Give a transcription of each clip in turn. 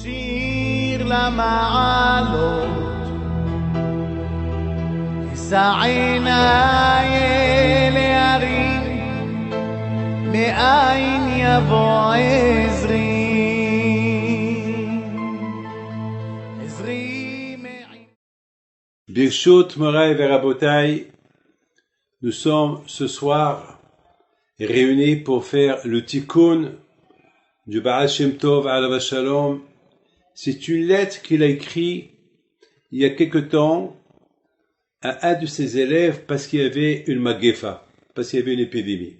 שיר למעלות, אשא עיניי אל ההרים, מאין יבוא עזרי. Birshut Morai Verabotai, nous sommes ce soir réunis pour faire le tikkun du Baal Shem Tov Alav Shalom. C'est une lettre qu'il a écrite il y a quelque temps à un de ses élèves parce qu'il y avait une magefa, parce qu'il y avait une épidémie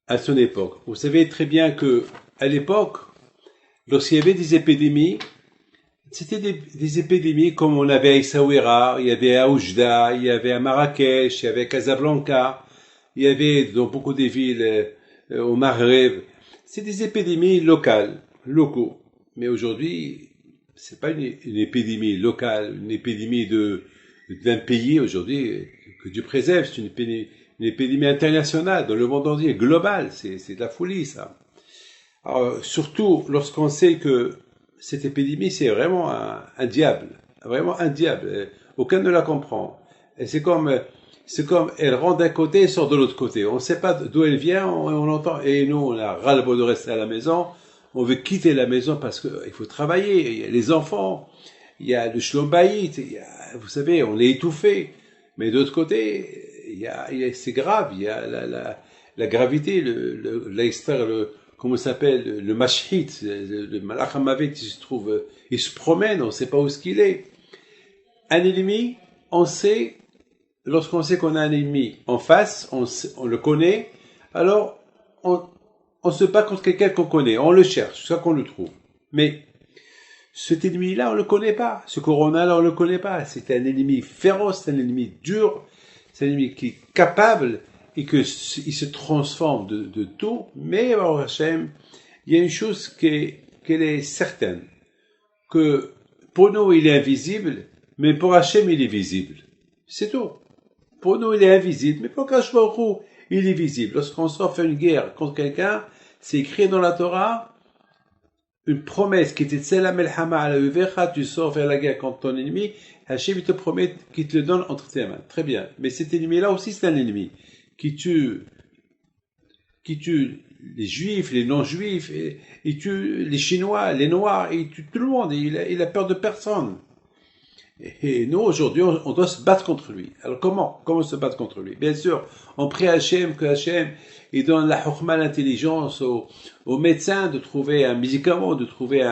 à son époque. Vous savez très bien que à l'époque, lorsqu'il y avait des épidémies, c'était des épidémies comme on avait à Essaouira, il y avait à Oujda, il y avait à Marrakech, il y avait à Casablanca, il y avait dans beaucoup de villes au Maghreb. C'est des épidémies locaux. Mais aujourd'hui, c'est pas une épidémie locale, une épidémie d'un pays aujourd'hui que Dieu préserve. C'est une épidémie internationale dans le monde entier, globale. C'est de la folie, ça. Alors, surtout lorsqu'on sait que cette épidémie, c'est vraiment un diable. Vraiment un diable. Aucun ne la comprend. Et c'est comme elle rentre d'un côté et sort de l'autre côté. On ne sait pas d'où elle vient, on l'entend. Et nous, on a ras-le-bol de rester à la maison. On veut quitter la maison parce qu'il faut travailler. Il y a les enfants. Il y a le shlom bayit. Vous savez, on est étouffé. Mais d'autre côté, c'est grave. Il y a la gravité, comment ça s'appelle, le mashhit, le malach hamavet, il se promène, on ne sait pas où est-ce qu'il est. Un ennemi, on sait, lorsqu'on sait qu'on a un ennemi en face, on le connaît, alors on se bat contre quelqu'un qu'on connaît, on le cherche, jusqu'à qu'on le trouve. Mais cet ennemi-là, on ne le connaît pas. Ce corona-là, on ne le connaît pas. C'est un ennemi féroce, c'est un ennemi dur, c'est un ennemi qui est capable et qu'il se transforme de tout, mais Baruch Hashem, il y a une chose qu'elle est certaine, que pour nous il est invisible, mais pour Hashem il est visible. C'est tout. Pour nous il est invisible, mais pour Kadosh Baruch Hu, il est visible. Lorsqu'on sort faire une guerre contre quelqu'un, c'est écrit dans la Torah, une promesse qui était Tsela Melchama ala Uvecha, tu sors faire la guerre contre ton ennemi, Hashem il te promet qu'il te le donne entre tes mains. Très bien. Mais cet ennemi-là aussi c'est un ennemi qui tue les juifs, les non-juifs, il tue les chinois, les noirs, il tue tout le monde, il a peur de personne. Et nous, aujourd'hui, on doit se battre contre lui. Alors comment se battre contre lui? Bien sûr, on prie à Hachem, que Hachem, il donne la chokhma, l'intelligence aux médecins de trouver un médicament, de trouver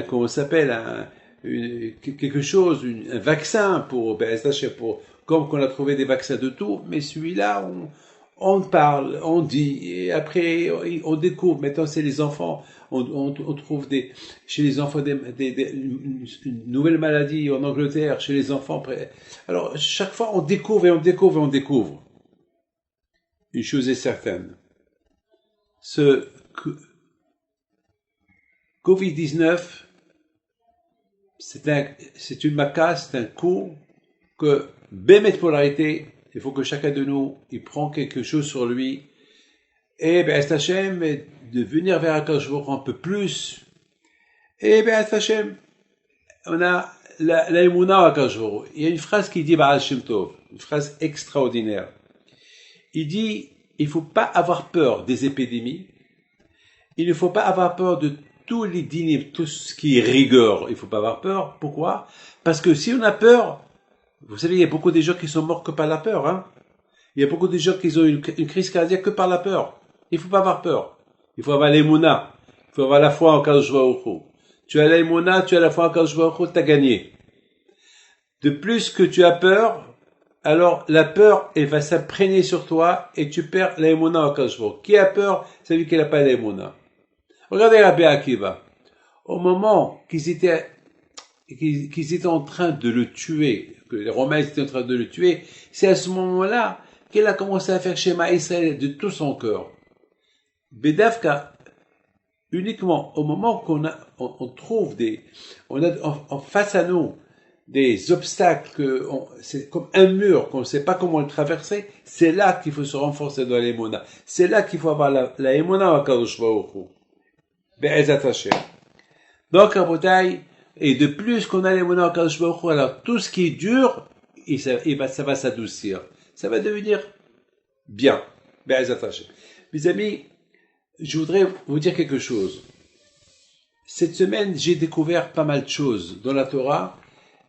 comment ça s'appelle, quelque chose, un vaccin pour comme qu'on a trouvé des vaccins de tout, mais celui-là, on parle, on dit, et après, on découvre. Maintenant, c'est les enfants. On trouve chez les enfants une nouvelle maladie en Angleterre, chez les enfants. Alors, chaque fois, on découvre et on découvre et on découvre. Une chose est certaine. Ce Covid-19, c'est une macasse, c'est un coup que, bémet polarité, il faut que chacun de nous, il prend quelque chose sur lui, et Hachem, de venir vers Akadosh Baruch Hu un peu plus, et Hachem, on a la émouna à Akadosh Baruch Hu. Il y a une phrase qui dit Baal Shem Tov, une phrase extraordinaire. Il dit, il ne faut pas avoir peur des épidémies, il ne faut pas avoir peur de tous les dîners, tout ce qui est rigueur, il ne faut pas avoir peur. Pourquoi? Parce que si on a peur, vous savez, il y a beaucoup de gens qui sont morts que par la peur, hein. Il y a beaucoup de gens qui ont une crise cardiaque que par la peur. Il ne faut pas avoir peur. Il faut avoir l'émouna. Il faut avoir la foi en Kadosh Baruch Hu. Tu as l'émouna, tu as la foi en Kadosh Baruch Hu, tu as gagné. De plus que tu as peur, alors la peur, elle va s'imprégner sur toi et tu perds l'émouna en Kadosh Baruch Hu. Qui a peur? C'est lui qui n'a pas l'émouna. Regardez Rabbi Akiva. Au moment qu'ils étaient en train de le tuer, que les Romains étaient en train de le tuer, c'est à ce moment-là qu'il a commencé à faire Shema Israël de tout son cœur. Bedavka, uniquement au moment on trouve on a en face à nous des obstacles, c'est comme un mur qu'on ne sait pas comment le traverser, c'est là qu'il faut se renforcer dans l'émona. C'est là qu'il faut avoir la émona à Kadosh Baruch Hu. Be'ezat Hashem. Donc, à Botaï, et de plus qu'on a les monnaies en Kadosh Baruch Hu, alors tout ce qui est dur, ça va s'adoucir. Ça va devenir bien. Be'ezat Hashem. Mes amis, je voudrais vous dire quelque chose. Cette semaine, j'ai découvert pas mal de choses dans la Torah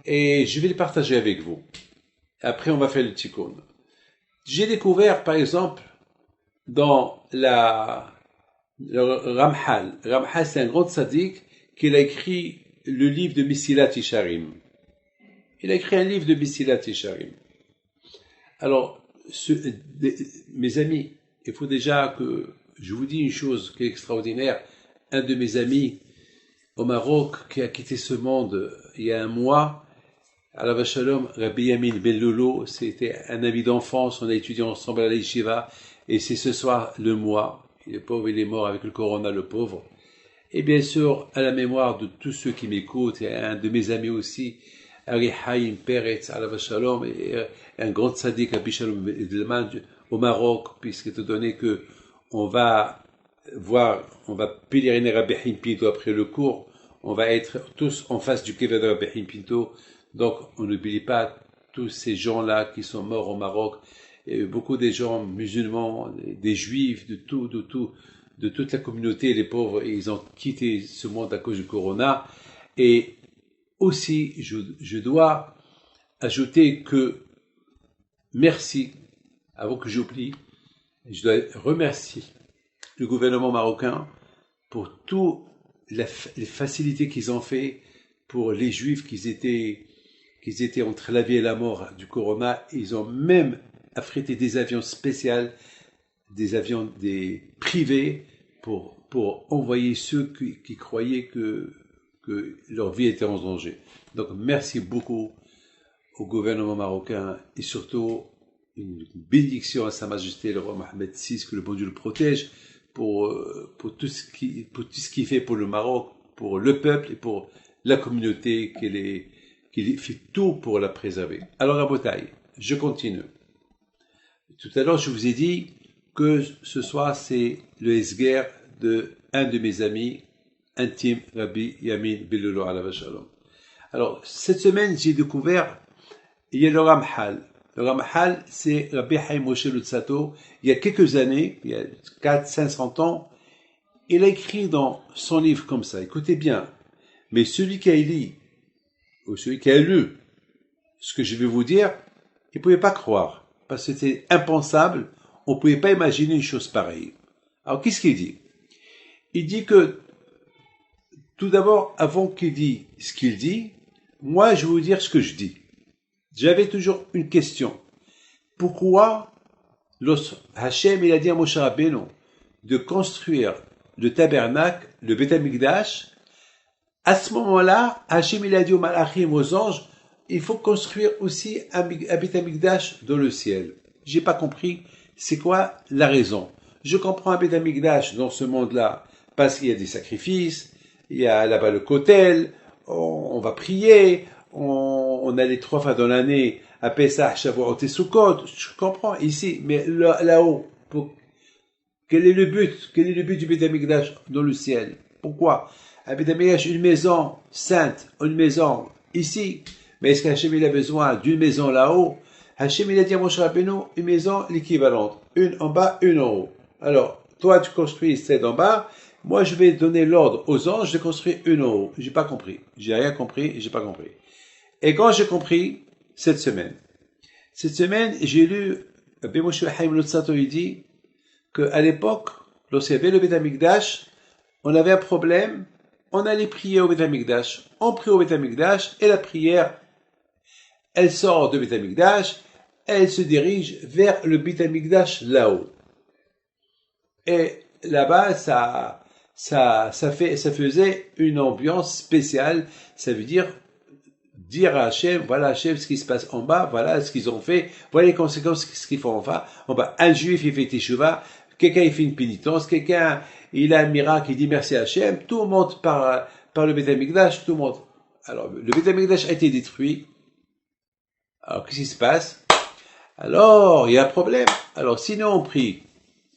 et je vais les partager avec vous. Après, on va faire le tikkun. J'ai découvert, par exemple, dans le Ramchal. Ramchal, c'est un grand tzaddik qui a écrit le livre de Mesilat Yesharim. Il a écrit un livre de Mesilat Yesharim. Alors, mes amis, il faut déjà que je vous dis une chose qui est extraordinaire. Un de mes amis au Maroc qui a quitté ce monde il y a un mois, Alav Shalom, Rabbi Yamin Ben-Lolo, c'était un ami d'enfance, on a étudié ensemble à la Yeshiva, et c'est ce soir le mois. Le pauvre, il est mort avec le corona, le pauvre. Et bien sûr, à la mémoire de tous ceux qui m'écoutent, et un de mes amis aussi, Ari Haïm Peretz, Alav Shalom, et un grand tzaddik, Rabbi Shalom Edelman, au Maroc, puisqu'étant donné que on va pèleriner Rabbi Haïm Pinto après le cours, on va être tous en face du Kever de Rabbi Haïm Pinto. Donc, on n'oublie pas tous ces gens-là qui sont morts au Maroc, et beaucoup des gens musulmans, des juifs, de toute la communauté, les pauvres, ils ont quitté ce monde à cause du corona. Et aussi, je dois ajouter que merci, avant que j'oublie, je dois remercier le gouvernement marocain pour toutes les facilités qu'ils ont fait pour les juifs qui étaient entre la vie et la mort du corona. Ils ont même affrété des avions spéciaux, des privés pour envoyer ceux qui croyaient que leur vie était en danger. Donc merci beaucoup au gouvernement marocain et surtout une bénédiction à Sa Majesté le roi Mohammed VI, que le bon Dieu le protège pour tout ce qu'il fait pour le Maroc, pour le peuple et pour la communauté qu'il fait tout pour la préserver. Alors à Botaï, je continue. Tout à l'heure, je vous ai dit que ce soir, c'est le Esger de un de mes amis intimes, Rabbi Yamin Ben-Lolo Alav Shalom. Alors, cette semaine, j'ai découvert, il y a le Ramchal. Le Ramchal, c'est Rabbi Haïm Moshe Luzzatto. Il y a quelques années, il y a 400-500 ans, il a écrit dans son livre comme ça. Écoutez bien. Mais celui qui a lu, ou celui qui a lu ce que je vais vous dire, il ne pouvait pas croire. Parce que c'était impensable. On ne pouvait pas imaginer une chose pareille. Alors, qu'est-ce qu'il dit? Il dit que, tout d'abord, avant qu'il dise ce qu'il dit, moi, je vais vous dire ce que je dis. J'avais toujours une question. Pourquoi Hachem, il a dit à Moshe Rabbeinu de construire le tabernacle, le Beth Amikdash? À ce moment-là, Hachem, il a dit aux Malachim, aux anges, il faut construire aussi un Beth Amikdash dans le ciel. J'ai pas compris c'est quoi la raison. Je comprends un Beth Amikdash dans ce monde-là parce qu'il y a des sacrifices, il y a là-bas le kotel, on va prier, on allait 3 fois dans l'année à Pesach, Shavuot et Sukkot. Je comprends ici, mais là-haut, quel est le but? Quel est le but du Beth Amikdash dans le ciel? Pourquoi? Un Beth Amikdash, une maison sainte, une maison ici. Mais est-ce qu'Hachem il a besoin d'une maison là-haut? Hachem il a dit à Moshe Rabbeinu une maison l'équivalente, une en bas, une en haut. Alors, toi tu construis celle en bas, moi je vais donner l'ordre aux anges de construire une en haut. J'ai pas compris, j'ai rien compris, j'ai pas compris. Et quand j'ai compris, cette semaine, j'ai lu, Rabbi Moshe Chaim Luzzatto il dit qu'à l'époque, lorsqu'il y avait le Beth Amikdash, on avait un problème, on allait prier au Beth Amikdash, on prie au Beth Amikdash et la prière, elle sort de Beth Amikdash, elle se dirige vers le Beth Amikdash là-haut. Et là-bas, ça faisait une ambiance spéciale. Ça veut dire à Hachem, voilà Hachem, ce qui se passe en bas, voilà ce qu'ils ont fait, voilà les conséquences, ce qu'ils font en bas. Un juif, il fait teshuva, quelqu'un, il fait une pénitence, quelqu'un, il a un miracle, il dit merci à Hachem, tout monte par le Beth Amikdash, tout monte. Alors, le Beth Amikdash a été détruit. Alors, qu'est-ce qui se passe? Alors, il y a un problème. Alors, sinon on prie,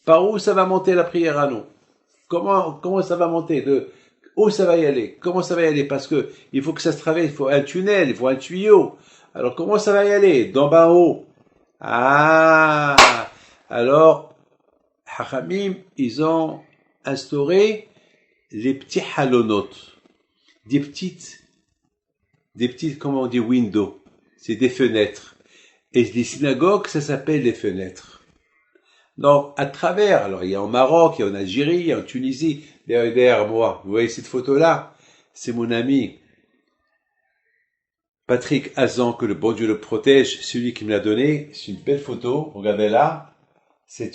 par où ça va monter la prière à nous? Comment ça va monter Où ça va y aller? Comment ça va y aller? Parce que il faut que ça se traverse, il faut un tunnel, il faut un tuyau. Alors comment ça va y aller? D'en bas en haut. Ah! Alors, Hachamim, ils ont instauré les petits halonotes. Des petites, comment on dit, windows. C'est des fenêtres. Et les synagogues, ça s'appelle les fenêtres. Donc, à travers, alors il y a en Maroc, il y a en Algérie, il y a en Tunisie, derrière moi, vous voyez cette photo-là? C'est mon ami Patrick Hazan, que le bon Dieu le protège, celui qui me l'a donné. C'est une belle photo, regardez là. C'est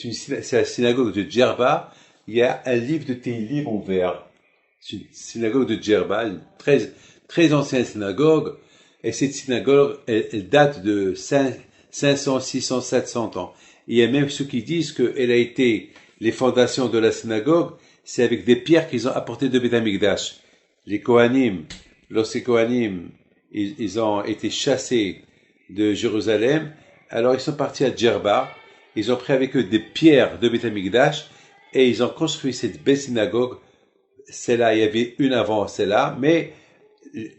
la synagogue de Djerba. Il y a un livre de Tehillim ouvert. C'est une synagogue de Djerba, une très ancienne synagogue. Et cette synagogue, elle date de 500, 600, 700 ans. Il y a même ceux qui disent qu'elle a été, les fondations de la synagogue, c'est avec des pierres qu'ils ont apportées de Beth Amikdash. Les Kohanim, lorsque les Kohanim, ils ont été chassés de Jérusalem, alors ils sont partis à Djerba, ils ont pris avec eux des pierres de Beth Amikdash, et ils ont construit cette belle synagogue. Celle-là, il y avait une avant celle-là, mais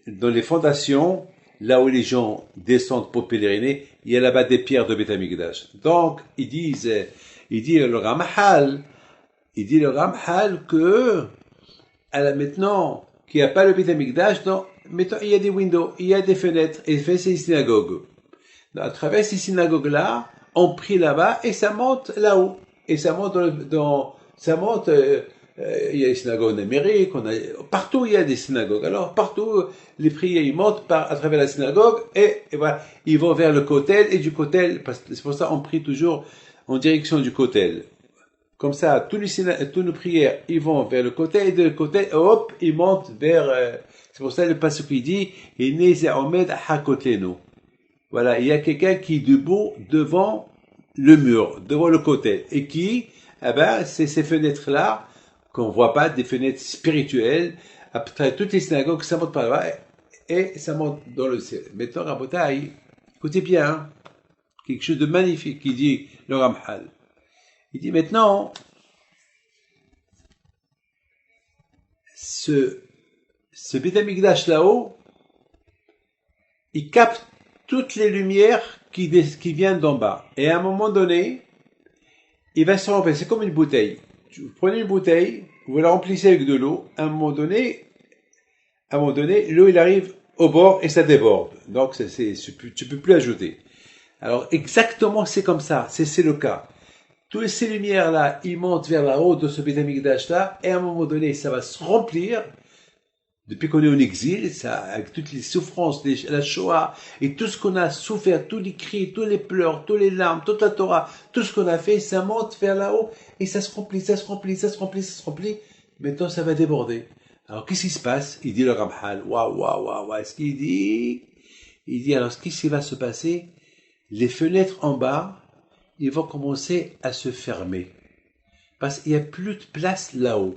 dans les fondations, là où les gens descendent pour pèleriner, il y a là-bas des pierres de Beth Amikdash. Donc, il dit le Ramchal que, maintenant, qu'il n'y a pas le Beth Amikdash, donc, maintenant, il y a des windows, il y a des fenêtres, et fait, c'est une synagogue. Donc, à travers ces synagogues-là, on prie là-bas, et ça monte là-haut. Et ça monte il y a des synagogues en Amérique, partout il y a des synagogues. Alors partout les prières ils montent à travers la synagogue et voilà, ils vont vers le kotel et du kotel, c'est pour ça on prie toujours en direction du kotel. Comme ça, toutes nos prières ils vont vers le kotel et de le kotel, hop, ils montent vers. C'est pour ça le pasuk qui dit Ineze omed hakotenu. Voilà, il y a quelqu'un qui est debout devant le mur, devant le kotel et qui, c'est ces fenêtres là. Qu'on voit pas, des fenêtres spirituelles, après toutes les synagogues, ça monte par là-bas, et ça monte dans le ciel. Maintenant, Rabotaï, écoutez bien, hein, quelque chose de magnifique, qui dit le Ramchal. Il dit maintenant, ce Beth Amikdash là-haut, il capte toutes les lumières qui viennent d'en bas. Et à un moment donné, il va se remplir, c'est comme une bouteille. Vous prenez une bouteille, vous la remplissez avec de l'eau, à un moment donné, l'eau, il arrive au bord et ça déborde. Donc, tu peux plus ajouter. Alors, exactement, c'est comme ça. C'est le cas. Toutes ces lumières-là, ils montent vers la haut de ce Beth Amikdash-là, et à un moment donné, ça va se remplir. Depuis qu'on est en exil, ça, avec toutes les souffrances, la Shoah, et tout ce qu'on a souffert, tous les cris, tous les pleurs, tous les larmes, toute la Torah, tout ce qu'on a fait, ça monte vers là-haut, et ça se remplit, ça se remplit, ça se remplit, ça se remplit. Maintenant, ça va déborder. Alors, qu'est-ce qui se passe? Il dit le Ramchal, waouh, est-ce qu'il dit? Il dit, alors, qu'est-ce qui va se passer? Les fenêtres en bas, ils vont commencer à se fermer. Parce qu'il n'y a plus de place là-haut.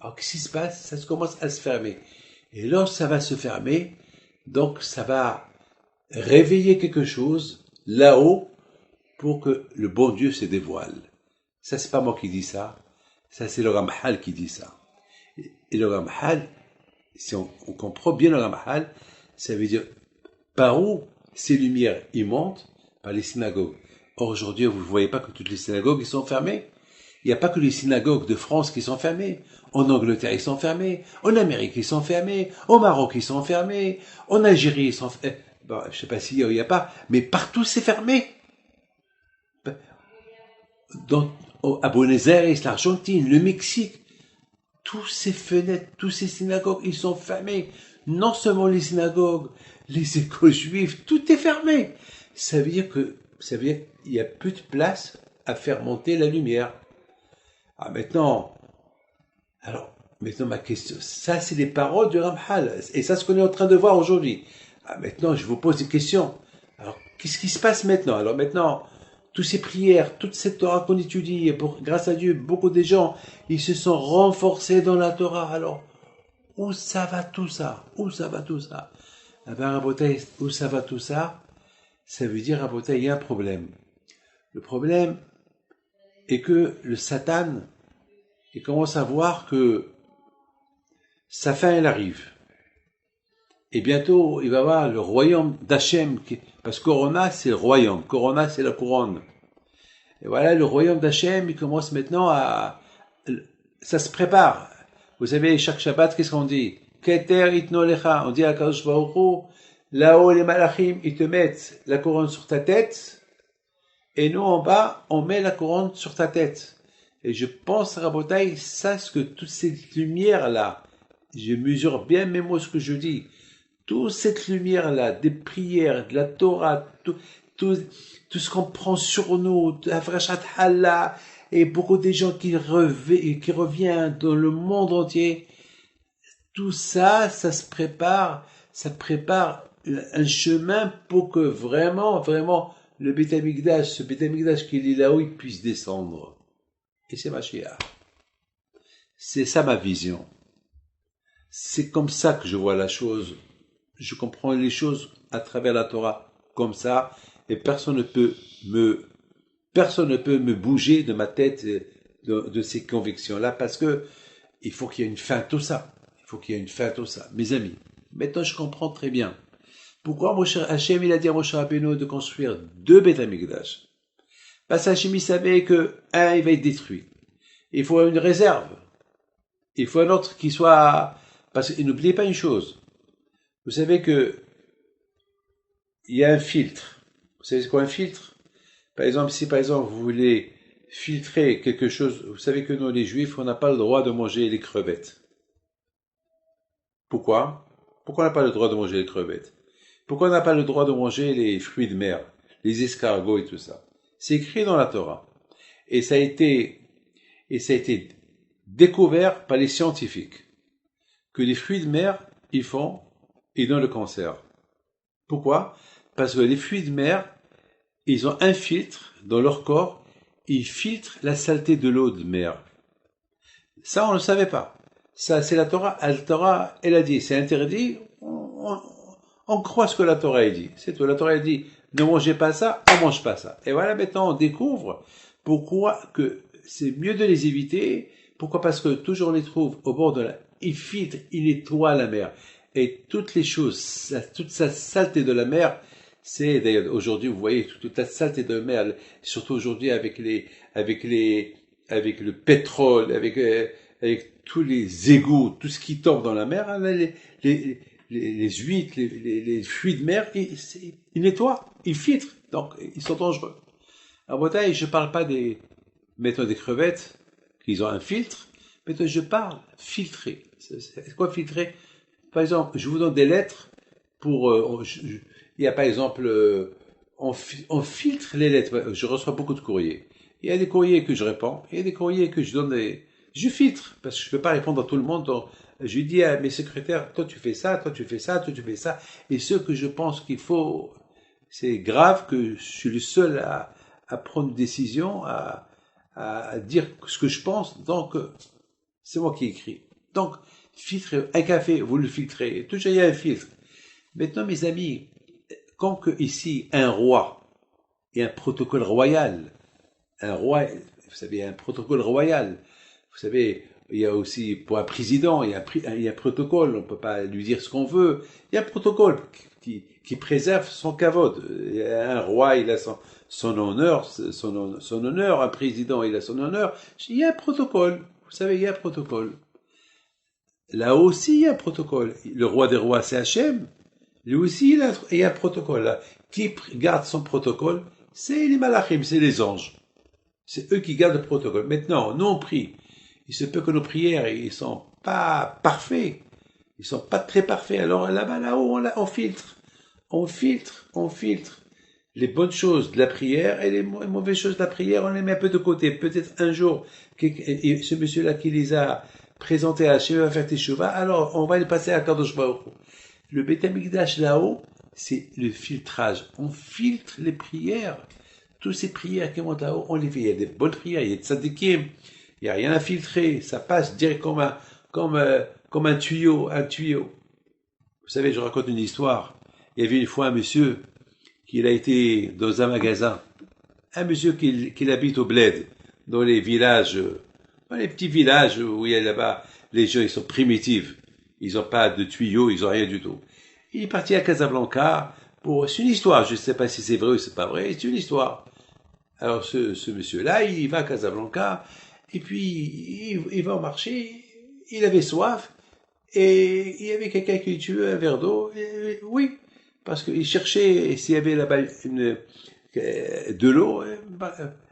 Alors, qu'est-ce qui se passe? Ça commence à se fermer. Et lorsque ça va se fermer, donc ça va réveiller quelque chose là-haut pour que le bon Dieu se dévoile. Ça, c'est pas moi qui dis ça. Ça, c'est le Ramchal qui dit ça. Et le Ramchal, si on comprend bien le Ramchal, ça veut dire par où ces lumières y montent? Par les synagogues. Or, aujourd'hui, vous ne voyez pas que toutes les synagogues ils sont fermées. Il n'y a pas que les synagogues de France qui sont fermées. En Angleterre, ils sont fermés. En Amérique, ils sont fermés. Au Maroc, ils sont fermés. En Algérie, ils sont fermés. Bon, je sais pas s'il y a pas, mais partout, c'est fermé. À Buenos Aires, l'Argentine, le Mexique, tous ces fenêtres, tous ces synagogues, ils sont fermés. Non seulement les synagogues, les écoles juives, tout est fermé. Ça veut dire qu'il n'y a plus de place à faire monter la lumière. Maintenant, ma question, ça c'est les paroles du Ramchal, et ça c'est ce qu'on est en train de voir aujourd'hui. Maintenant, je vous pose des questions. Alors, qu'est-ce qui se passe maintenant? Alors maintenant, toutes ces prières, toute cette Torah qu'on étudie, grâce à Dieu, beaucoup de gens, ils se sont renforcés dans la Torah. Alors, où ça va tout ça? Où ça va tout ça? Rabotai, où ça va tout ça? Ça veut dire, Rabotai, il y a un problème. Le problème est que le Satan, il commence à voir que sa fin, elle arrive. Et bientôt, il va y avoir le royaume d'Hachem, parce que Corona, c'est le royaume. Corona, c'est la couronne. Et voilà, le royaume d'Hachem, il commence maintenant ça se prépare. Vous savez, chaque Shabbat, qu'est-ce qu'on dit? Keter itno lecha. On dit à Kadosh Baruch Hu, là-haut, les malachim, ils te mettent la couronne sur ta tête, et nous, en bas, on met la couronne sur ta tête. Et je pense, Rabotai, sache que toute cette lumière-là, je mesure bien mes mots ce que je dis, toute cette lumière-là, des prières, de la Torah, tout ce qu'on prend sur nous, la Frachat Halla, et beaucoup de gens qui reviennent dans le monde entier, tout ça, ça prépare un chemin pour que vraiment, le Beit HaMikdash, ce Beit HaMikdash qu'il est là-haut, il puisse descendre. Et c'est Mashiach. C'est ça ma vision. C'est comme ça que je vois la chose. Je comprends les choses à travers la Torah comme ça, et personne ne peut me bouger de ma tête de ces convictions-là, parce que il faut qu'il y ait une fin à tout ça. Il faut qu'il y ait une fin à tout ça. Mes amis, maintenant je comprends très bien pourquoi Hachem il a dit à Moshe Rabbeinu de construire 2 Beit HaMikdash. Parce qu'Hachem il savait que un il va être détruit. Il faut une réserve. Il faut un autre qui soit... Parce que n'oubliez pas une chose. Vous savez que il y a un filtre. Vous savez c'est quoi un filtre? Par exemple, si par exemple vous voulez filtrer quelque chose, vous savez que nous les Juifs, on n'a pas le droit de manger les crevettes. Pourquoi? Pourquoi on n'a pas le droit de manger les crevettes? Pourquoi on n'a pas le droit de manger les fruits de mer, les escargots et tout ça? C'est écrit dans la Torah. Et ça a été découvert par les scientifiques que les fruits de mer, ils donnent le cancer. Pourquoi? Parce que les fruits de mer, ils ont un filtre dans leur corps, ils filtrent la saleté de l'eau de mer. Ça, on ne le savait pas. Ça, c'est la Torah. La Torah, elle a dit, c'est interdit. On croit ce que la Torah a dit. C'est tout. La Torah a dit, ne mangez pas ça, on mange pas ça. Et voilà, maintenant, on découvre pourquoi que c'est mieux de les éviter. Pourquoi? Parce que toujours on les trouve au bord de ils filtrent, ils nettoient la mer. Et toutes les choses, toute sa saleté de la mer, c'est, d'ailleurs, aujourd'hui, vous voyez, toute la saleté de la mer, surtout aujourd'hui avec le pétrole, avec tous les égouts, tout ce qui tombe dans la mer, les huîtres, les fruits de mer, ils nettoient, ils filtrent, donc ils sont dangereux. En Bretagne, je parle pas des crevettes, qui ont un filtre, mais je parle filtrer. C'est quoi filtrer? Par exemple, je vous donne des lettres il y a par exemple, on filtre les lettres. Je reçois beaucoup de courriers. Il y a des courriers que je réponds, il y a des courriers que je filtre, parce que je ne peux pas répondre à tout le monde. Donc, je dis à mes secrétaires, toi tu fais ça, toi tu fais ça, toi tu fais ça. Et ce que je pense qu'il faut, c'est grave que je suis le seul à prendre une décision, à dire ce que je pense. Donc, c'est moi qui écris. Donc, filtre un café, vous le filtrez. Toujours il y a un filtre. Maintenant, mes amis, comme que ici, un roi et un protocole royal, un roi, vous savez, un protocole royal, vous savez, il y a aussi, pour un président, il y a un protocole, on ne peut pas lui dire ce qu'on veut. Il y a un protocole qui préserve son kavod. Un roi, il a son honneur, son honneur, un président, il a son honneur. Il y a un protocole, vous savez, il y a un protocole. Là aussi, il y a un protocole. Le roi des rois, c'est Hachem. Lui aussi, il y a un protocole. Là. Qui garde son protocole? C'est les malachim, c'est les anges. C'est eux qui gardent le protocole. Maintenant, nous on prie. Il se peut que nos prières, ils sont pas parfaits. Ils sont pas très parfaits. Alors là-bas, là-haut, on filtre. On filtre les bonnes choses de la prière et les mauvaises choses de la prière, on les met un peu de côté. Peut-être un jour, ce monsieur-là qui les a présentés à Hachem va faire Teshuvah, alors on va les passer à Kadosh Baruch Hu. Le Beit HaMikdash là-haut, c'est le filtrage. On filtre les prières. Toutes ces prières qui montent là-haut, on les fait. Il y a des bonnes prières, il y a des tzadikim, il n'y a rien à filtrer. Ça passe direct comme un tuyau. Vous savez, je raconte une histoire. Il y avait une fois un monsieur qui a été dans un magasin. Un monsieur qui habite au bled, dans les villages, dans les petits villages où il y a là-bas, les gens ils sont primitifs. Ils n'ont pas de tuyaux, ils n'ont rien du tout. Il est parti à Casablanca c'est une histoire. Je ne sais pas si c'est vrai ou c'est pas vrai. C'est une histoire. Alors, ce monsieur-là, il va à Casablanca, et puis, il va au marché, il avait soif, et il y avait quelqu'un qui lui tuait un verre d'eau. Oui, parce qu'il cherchait s'il y avait là-bas de l'eau,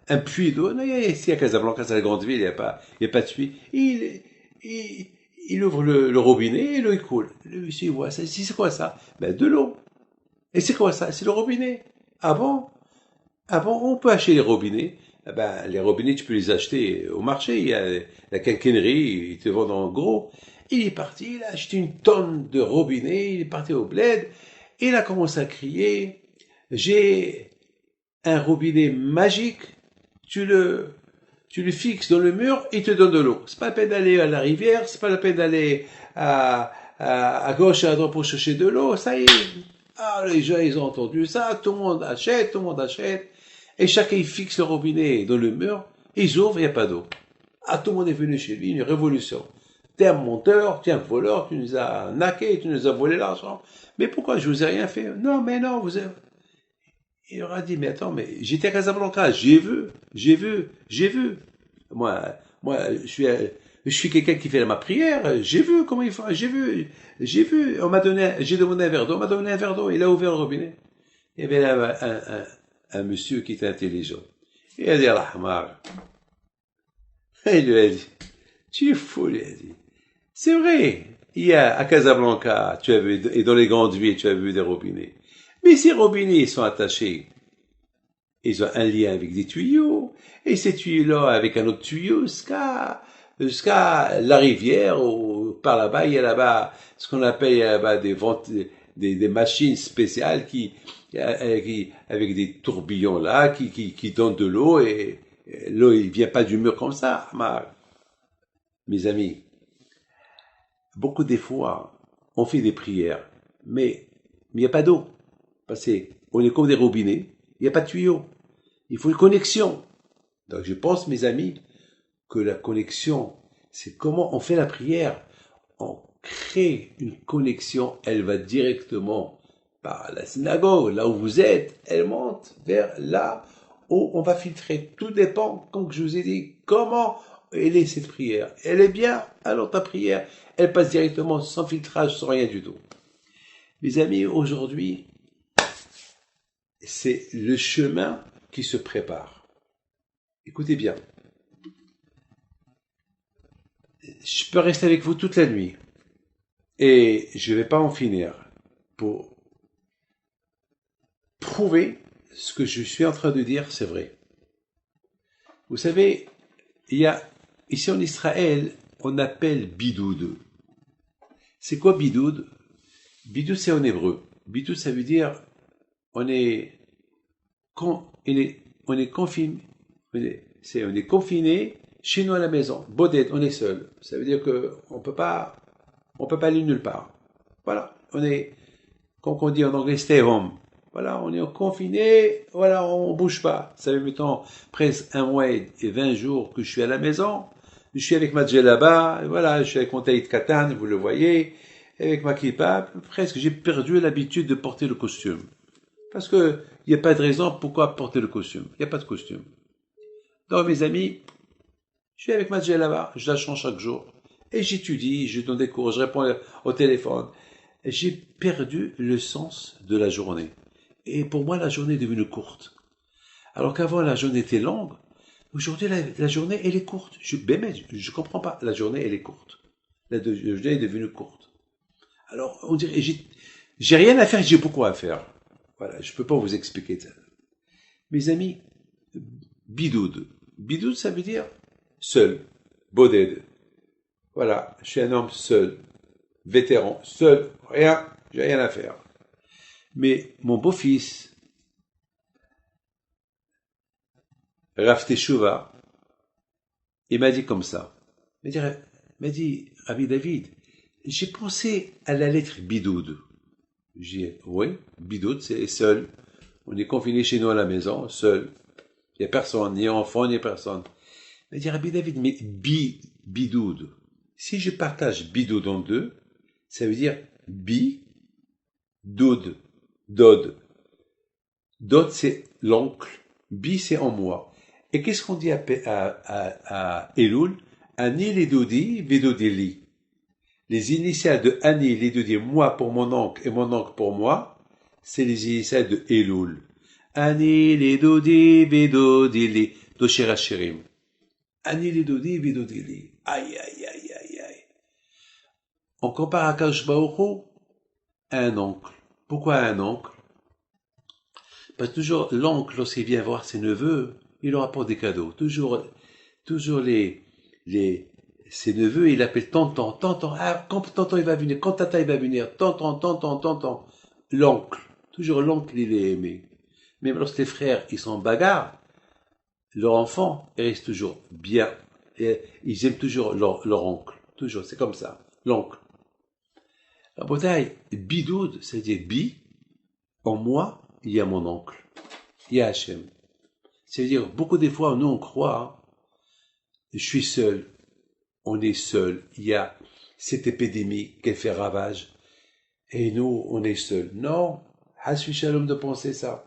un puits d'eau. Non, ici à Casablanca, c'est la grande ville, il y a pas de puits. Il ouvre le robinet et l'eau il coule. Le monsieur il voit ça. C'est quoi ça? Ben, de l'eau. Et c'est quoi ça? C'est le robinet. Ah bon? Ah bon? On peut acheter les robinets. Eh ben, les robinets, tu peux les acheter au marché. Il y a la quincaillerie, ils te vendent en gros. Il est parti, il a acheté une tonne de robinets, il est parti au bled, et il a commencé à crier, j'ai un robinet magique, tu le fixes dans le mur, il te donne de l'eau. C'est pas la peine d'aller à la rivière, c'est pas la peine d'aller à gauche et à droite pour chercher de l'eau, ça y est. Ah, les gens, ils ont entendu ça, tout le monde achète, et chacun, il fixe le robinet dans le mur, ils ouvrent, il n'y a pas d'eau. Ah, tout le monde est venu chez lui, une révolution. T'es un menteur, t'es un voleur, tu nous as naqués, tu nous as volé l'argent. Mais pourquoi je vous ai rien fait? Non, mais non, vous avez... Il aura dit, mais attends, mais j'étais à Casablanca, j'ai vu. Moi, je suis quelqu'un qui fait ma prière, j'ai vu comment il faut, j'ai vu. J'ai demandé un verre d'eau, on m'a donné un verre d'eau, il a ouvert le robinet. Il y avait là un monsieur qui était intelligent. Il a dit, Rahmar. Il lui a dit, tu es fou, il a dit. C'est vrai, il y a à Casablanca, tu as vu, et dans les grandes villes, tu as vu des robinets. Mais ces robinets, ils sont attachés. Ils ont un lien avec des tuyaux, et ces tuyaux-là avec un autre tuyau jusqu'à la rivière, ou par là-bas, il y a là-bas ce qu'on appelle là-bas des machines spéciales avec des tourbillons là, qui donnent de l'eau, et l'eau, il vient pas du mur comme ça. Mes amis, beaucoup des fois, on fait des prières, mais il n'y a pas d'eau. Parce qu'on est comme des robinets, il n'y a pas de tuyau. Il faut une connexion. Donc je pense, mes amis, que la connexion, c'est comment on fait la prière. On crée une connexion, elle va directement par la synagogue, là où vous êtes, elle monte vers là où on va filtrer. Tout dépend, comme je vous ai dit, comment elle est cette prière. Elle est bien, alors ta prière, elle passe directement sans filtrage, sans rien du tout. Mes amis, aujourd'hui, c'est le chemin qui se prépare. Écoutez bien. Je peux rester avec vous toute la nuit et je ne vais pas en finir pour prouver ce que je suis en train de dire, c'est vrai. Vous savez, il y a ici en Israël, on appelle bidoud. C'est quoi bidoud? Bidoud, c'est en hébreu. Bidoud, ça veut dire on est confiné, on est confiné chez nous à la maison. Boded, on est seul. Ça veut dire que on peut pas aller nulle part. Voilà, comme on dit en anglais, stay home. Voilà, on est confiné, voilà, on bouge pas. Ça fait maintenant presque 1 mois et 20 jours que je suis à la maison. Je suis avec ma djellaba, voilà, je suis avec mon taït katan, vous le voyez, avec ma kippa. Presque, j'ai perdu l'habitude de porter le costume. Parce que il n'y a pas de raison pourquoi porter le costume. Il n'y a pas de costume. Donc, mes amis, je suis avec ma djellaba, je la change chaque jour. Et j'étudie, je donne des cours, je réponds au téléphone. J'ai perdu le sens de la journée. Et pour moi, la journée est devenue courte. Alors qu'avant, la journée était longue. Aujourd'hui, la journée, elle est courte. Je comprends pas. La journée, elle est courte. La journée est devenue courte. Alors, on dirait, j'ai rien à faire, j'ai beaucoup à faire. Voilà, je peux pas vous expliquer ça. Mes amis, bidoud. Bidoud, ça veut dire seul. Boded. Voilà, je suis un homme seul. Vétéran, seul. Rien, j'ai rien à faire. Mais mon beau-fils, Rav Teshuva, il m'a dit comme ça. Il m'a dit, Rabbi David, j'ai pensé à la lettre bidoud. J'ai dit, oui, bidoud, c'est seul. On est confiné chez nous à la maison, seul. Il n'y a personne, ni enfant, ni personne. Il m'a dit, Rabbi David, mais bidoud. Si je partage bidoud en deux, Ça veut dire bi, doud, dod. Dod, c'est l'oncle. Bi, c'est en moi. Et qu'est-ce qu'on dit à Elul? Ani les dodi, vedodili. Les initiales de Ani les dodi, moi pour mon oncle et mon oncle pour moi, c'est les initiales de Elul. Ani les dodi, vedodili. Doshirachirim. Ani les dodi, vedodili. Aïe, aïe, aïe, aïe, aïe. On compare à Kadosh Baruch Hu à un oncle. Pourquoi un oncle? Parce que toujours, l'oncle, lorsqu'il vient voir ses neveux, il leur apporte des cadeaux. Toujours ses neveux, il appelle tonton, tonton, ah, quand tonton il va venir, quand tata il va venir, tonton, tonton, tonton. L'oncle. Toujours l'oncle, il est aimé. Même lorsque les frères, ils sont en bagarre, leur enfant, il reste toujours bien. Et ils aiment toujours leur oncle. Toujours, c'est comme ça. L'oncle. La bataille, bidoud, c'est-à-dire bi, en moi, il y a mon oncle. Il y a Hachem. C'est-à-dire, beaucoup des fois, nous, on croit, je suis seul. On est seul. Il y a cette épidémie qui fait ravage. Et nous, on est seul. Non. Hasbi Shalom de penser ça.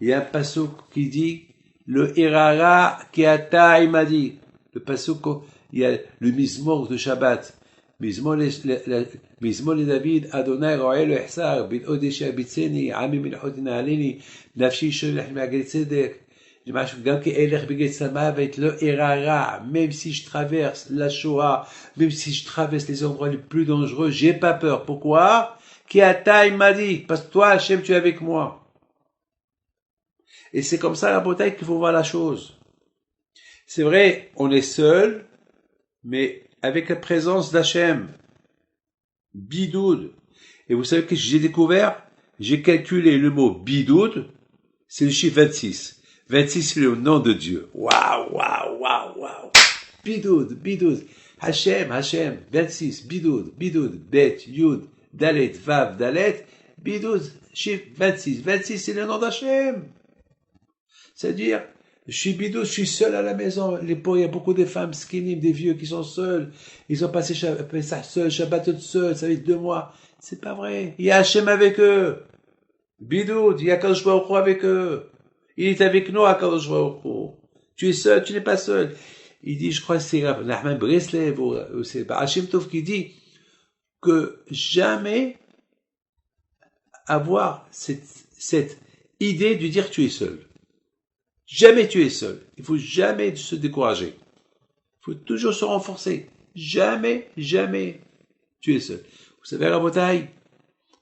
Il y a un passouk qui dit, le Hirara qui ata, il m'a dit. Le passouk, il y a le Mizmor de Shabbat. Mizmor le David, Adonai ro'e le ihsar, bin odesha bitseni, ami min hodina alini, nafshi sholech ma'agel tzedek. Même si je traverse la Shoah, même si je traverse les endroits les plus dangereux, j'ai pas peur. Pourquoi? Qui ata, il m'a dit, parce que toi, Hachem, tu es avec moi. Et c'est comme ça, la bataille, qu'il faut voir la chose. C'est vrai, on est seul, mais avec la présence d'Hachem. Bidoud. Et vous savez ce que j'ai découvert? J'ai calculé le mot bidoud, c'est le chiffre 26. 26, c'est le nom de Dieu. Waouh, waouh, waouh, waouh. Bidoud, bidoud. Hachem, Hachem. 26, bidoud, bidoud. Bet, yud, dalet, vav, dalet. Bidoud, chiffre 26. 26, c'est le nom d'Hachem. C'est-à-dire, je suis bidoud, je suis seul à la maison. Il y a beaucoup de femmes skinny, des vieux qui sont seuls. Ils ont passé ça seul, Shabbat seul, ça fait 2 mois. C'est pas vrai. Il y a Hachem avec eux. Bidoud, il y a Kadosh Baruch Hu avec eux. Il est avec nous à Kadosh Baruch Hu. Tu es seul, tu n'es pas seul. Il dit, je crois que c'est Nachman Breslev ou c'est Hachem Tov qui dit que jamais avoir cette idée de dire tu es seul. Jamais tu es seul. Il faut jamais se décourager. Il faut toujours se renforcer. Jamais, jamais tu es seul. Vous savez, à la bataille,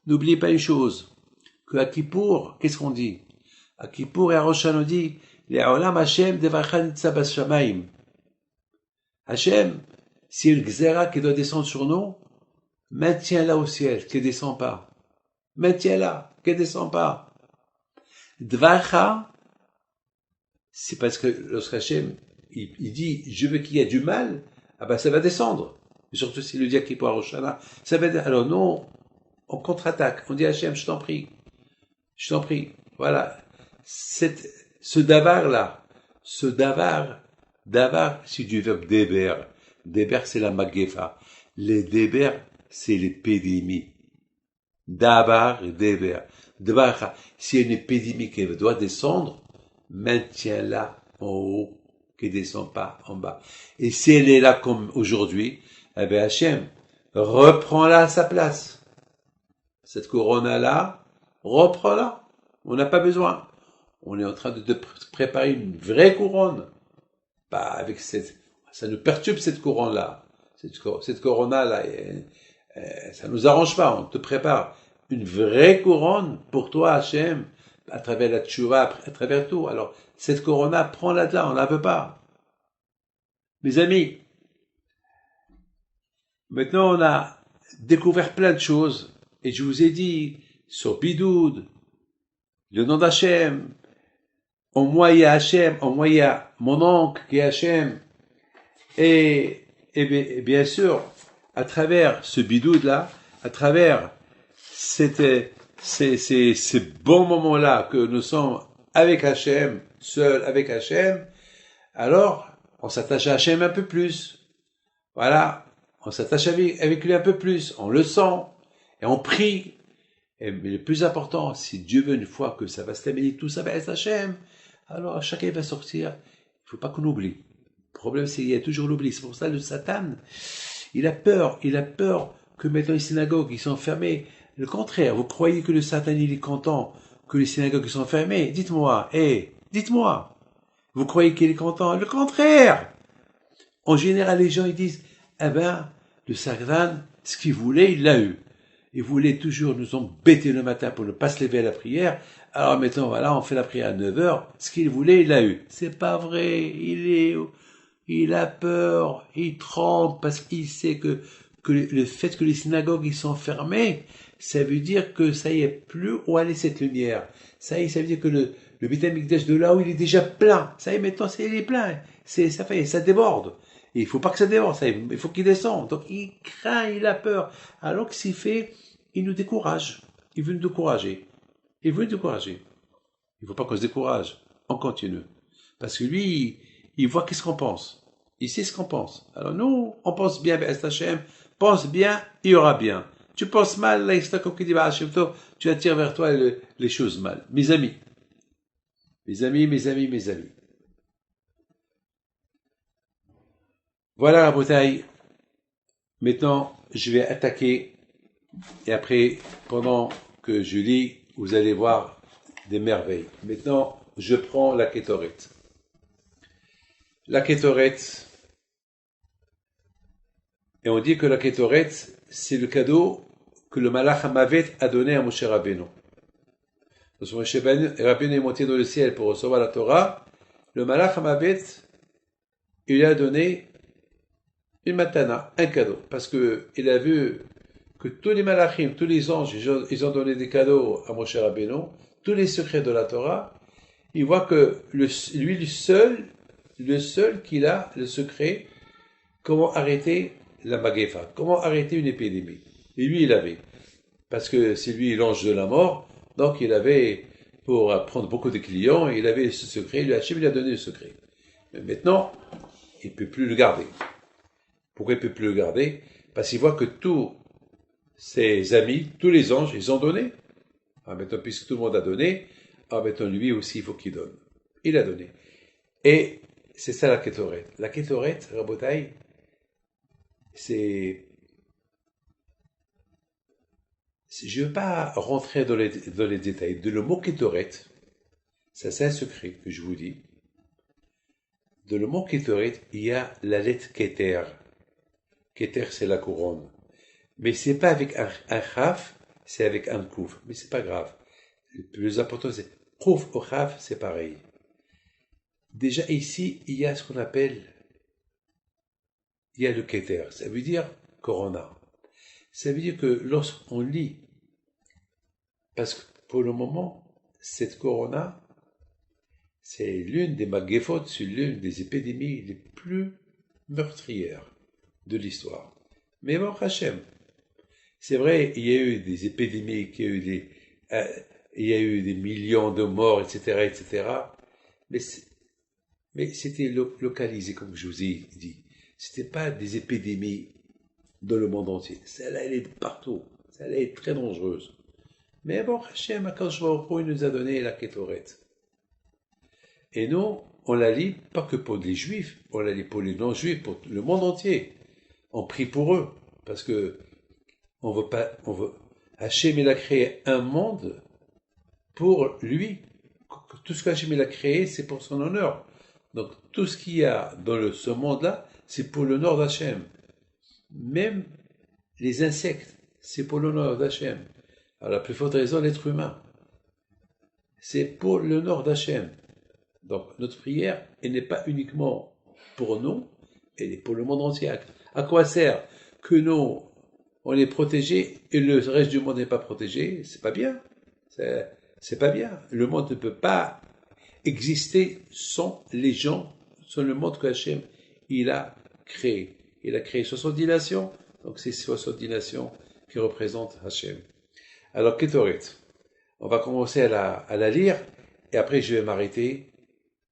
n'oubliez pas une chose, que à Kippour, qu'est-ce qu'on dit? À Kippour et à Rosh Hashanah, on dit, Le'olam Hashem devarcha nitza b'shamayim. Hashem, s'il y a une gzera qui doit descendre sur nous, maintiens-la au ciel, qu'elle ne descend pas. Maintiens-la, qu'elle ne descend pas. Dvarcha, c'est parce que lorsque Hachem, il dit, je veux qu'il y ait du mal, ah ben ça va descendre. Surtout s'il le dit à Kippour, à Rosh Hashanah, ça va descendre. Alors non, on contre-attaque. On dit à Hachem, je t'en prie. Je t'en prie. Voilà. Ce davar-là, davar, c'est du verbe déber. Déber, c'est la magefa. Les déber, c'est l'épidémie. Davar, déber. Davar, s'il y a une épidémie qui doit descendre, maintiens-la en haut, qui ne descend pas en bas. Et si elle est là comme aujourd'hui, eh bien, Hachem, reprends-la à sa place. Cette couronne-là, reprends-la. On n'a pas besoin. On est en train de préparer une vraie couronne. Pas avec ça nous perturbe cette couronne-là. Cette couronne-là, ça nous arrange pas. On te prépare une vraie couronne pour toi, Hachem, à travers la tchouva, à travers tout. Alors, cette couronne-là, prends-la de là, on la veut pas. Mes amis, maintenant on a découvert plein de choses, et je vous ai dit, sur Bidoud, le nom d'Hachem, en moi il y a Hachem, en moi il y a mon oncle qui est Hachem, et bien sûr, à travers ce Bidoud-là, à travers ces bons moments-là que nous sommes avec Hachem, seuls avec Hachem, alors on s'attache à Hachem un peu plus. Voilà. on s'attache avec lui un peu plus, on le sent, et on prie. Mais le plus important, si Dieu veut une fois que ça va se terminer, tout ça va être Hachem, alors chacun va sortir. Il ne faut pas qu'on oublie. Le problème, c'est qu'il y a toujours l'oubli. C'est pour ça le Satan, il a peur que maintenant les synagogues, ils sont fermées. Le contraire, vous croyez que le Satan, il est content que les synagogues sont fermées? Dites-moi, dites-moi. Vous croyez qu'il est content? Le contraire. En général, les gens, ils disent, le Satan, ce qu'il voulait, il l'a eu. Il voulait toujours nous embêter le matin pour ne pas se lever à la prière. Alors maintenant, voilà, on fait la prière à 9h. Ce qu'il voulait, il l'a eu. C'est pas vrai. Il a peur. Il tremble parce qu'il sait que le fait que les synagogues, ils sont fermées, ça veut dire que ça y est plus où aller cette lumière. Ça veut dire que le Beit HaMikdash de là où il est déjà plein. Ça y est, maintenant, il est plein. Ça déborde. Et il faut pas que ça déborde, il faut qu'il descende. Donc il craint, il a peur. Alors que s'il fait, il nous décourage. Il veut nous décourager. Il veut nous décourager. Il ne faut pas qu'on se décourage. On continue. Parce que lui, il voit qu'est-ce qu'on pense. Il sait ce qu'on pense. Alors nous, on pense bien, Hachem, pense bien, il y aura bien. Tu penses mal, là, c'est comme qui dit, tu attires vers toi les choses mal. Mes amis. Voilà la bouteille. Maintenant, je vais attaquer. Et après, pendant que je lis, vous allez voir des merveilles. Maintenant, je prends la Kétoret. La Kétoret. Et on dit que la Kétoret, c'est le cadeau que le Malach HaMavet a donné à Moshe Rabbeinu. Lorsque Moshe Rabbeinu est monté dans le ciel pour recevoir la Torah, le Malach HaMavet, il lui a donné une matana, un cadeau, parce que il a vu que tous les malachim, tous les anges, ils ont donné des cadeaux à Moshe Rabbeinu, tous les secrets de la Torah. Il voit que lui le seul qu'il a le secret, comment arrêter la Magéfa, comment arrêter une épidémie. Et lui, il avait, parce que c'est lui l'ange de la mort, donc il avait, pour prendre beaucoup de clients, il avait ce secret, lui Hachem lui a donné le secret. Mais maintenant, il ne peut plus le garder. Pourquoi il ne peut plus le garder? Parce qu'il voit que tous ses amis, tous les anges, ils ont donné. Alors maintenant, puisque tout le monde a donné, alors maintenant lui aussi, il faut qu'il donne. Il a donné. Et c'est ça la Kétoret. La Kétoret, Rabotai, c'est... Je ne veux pas rentrer dans les détails. De le mot Kétoret, ça c'est un secret que je vous dis. De le mot Kétoret, il y a la lettre Keter. Keter, c'est la couronne. Mais c'est pas avec un chaf, c'est avec un kouf. Mais c'est pas grave. Le plus important, c'est kouf ou chaf, c'est pareil. Déjà ici, il y a ce qu'on appelle, il y a le Keter. Ça veut dire corona. Ça veut dire que lorsqu'on lit, parce que pour le moment, cette corona, c'est l'une des magéphot, c'est l'une des épidémies les plus meurtrières de l'histoire. Mais bon, Hachem, c'est vrai, il y a eu des épidémies, il y a eu des millions de morts, etc., mais c'était localisé, comme je vous ai dit. C'était pas des épidémies dans le monde entier. Celle-là, elle est partout. Celle-là est très dangereuse. Mais bon, Hachem, Akadosh Baruch Hu, il nous a donné la Kétoret. Et nous, on la lit pas que pour les Juifs, on la lit pour les non-Juifs, pour le monde entier. On prie pour eux, parce que Hachem, il a créé un monde pour lui. Tout ce qu'Hachem, il a créé, c'est pour son honneur. Donc, tout ce qu'il y a dans ce monde-là, c'est pour l'honneur d'Hachem. Même les insectes, c'est pour l'honneur d'Hachem. À la plus forte raison, l'être humain. C'est pour l'honneur d'Hachem. Donc, notre prière, elle n'est pas uniquement pour nous, elle est pour le monde entier. À quoi sert que nous, on est protégés et le reste du monde n'est pas protégé? C'est pas bien. C'est pas bien. Le monde ne peut pas exister sans les gens, sans le monde que Hachem, il a créé. Il a créé 70 nations, donc c'est 70 nations qui représentent Hachem. Alors, Kétoret, on va commencer à la lire, et après je vais m'arrêter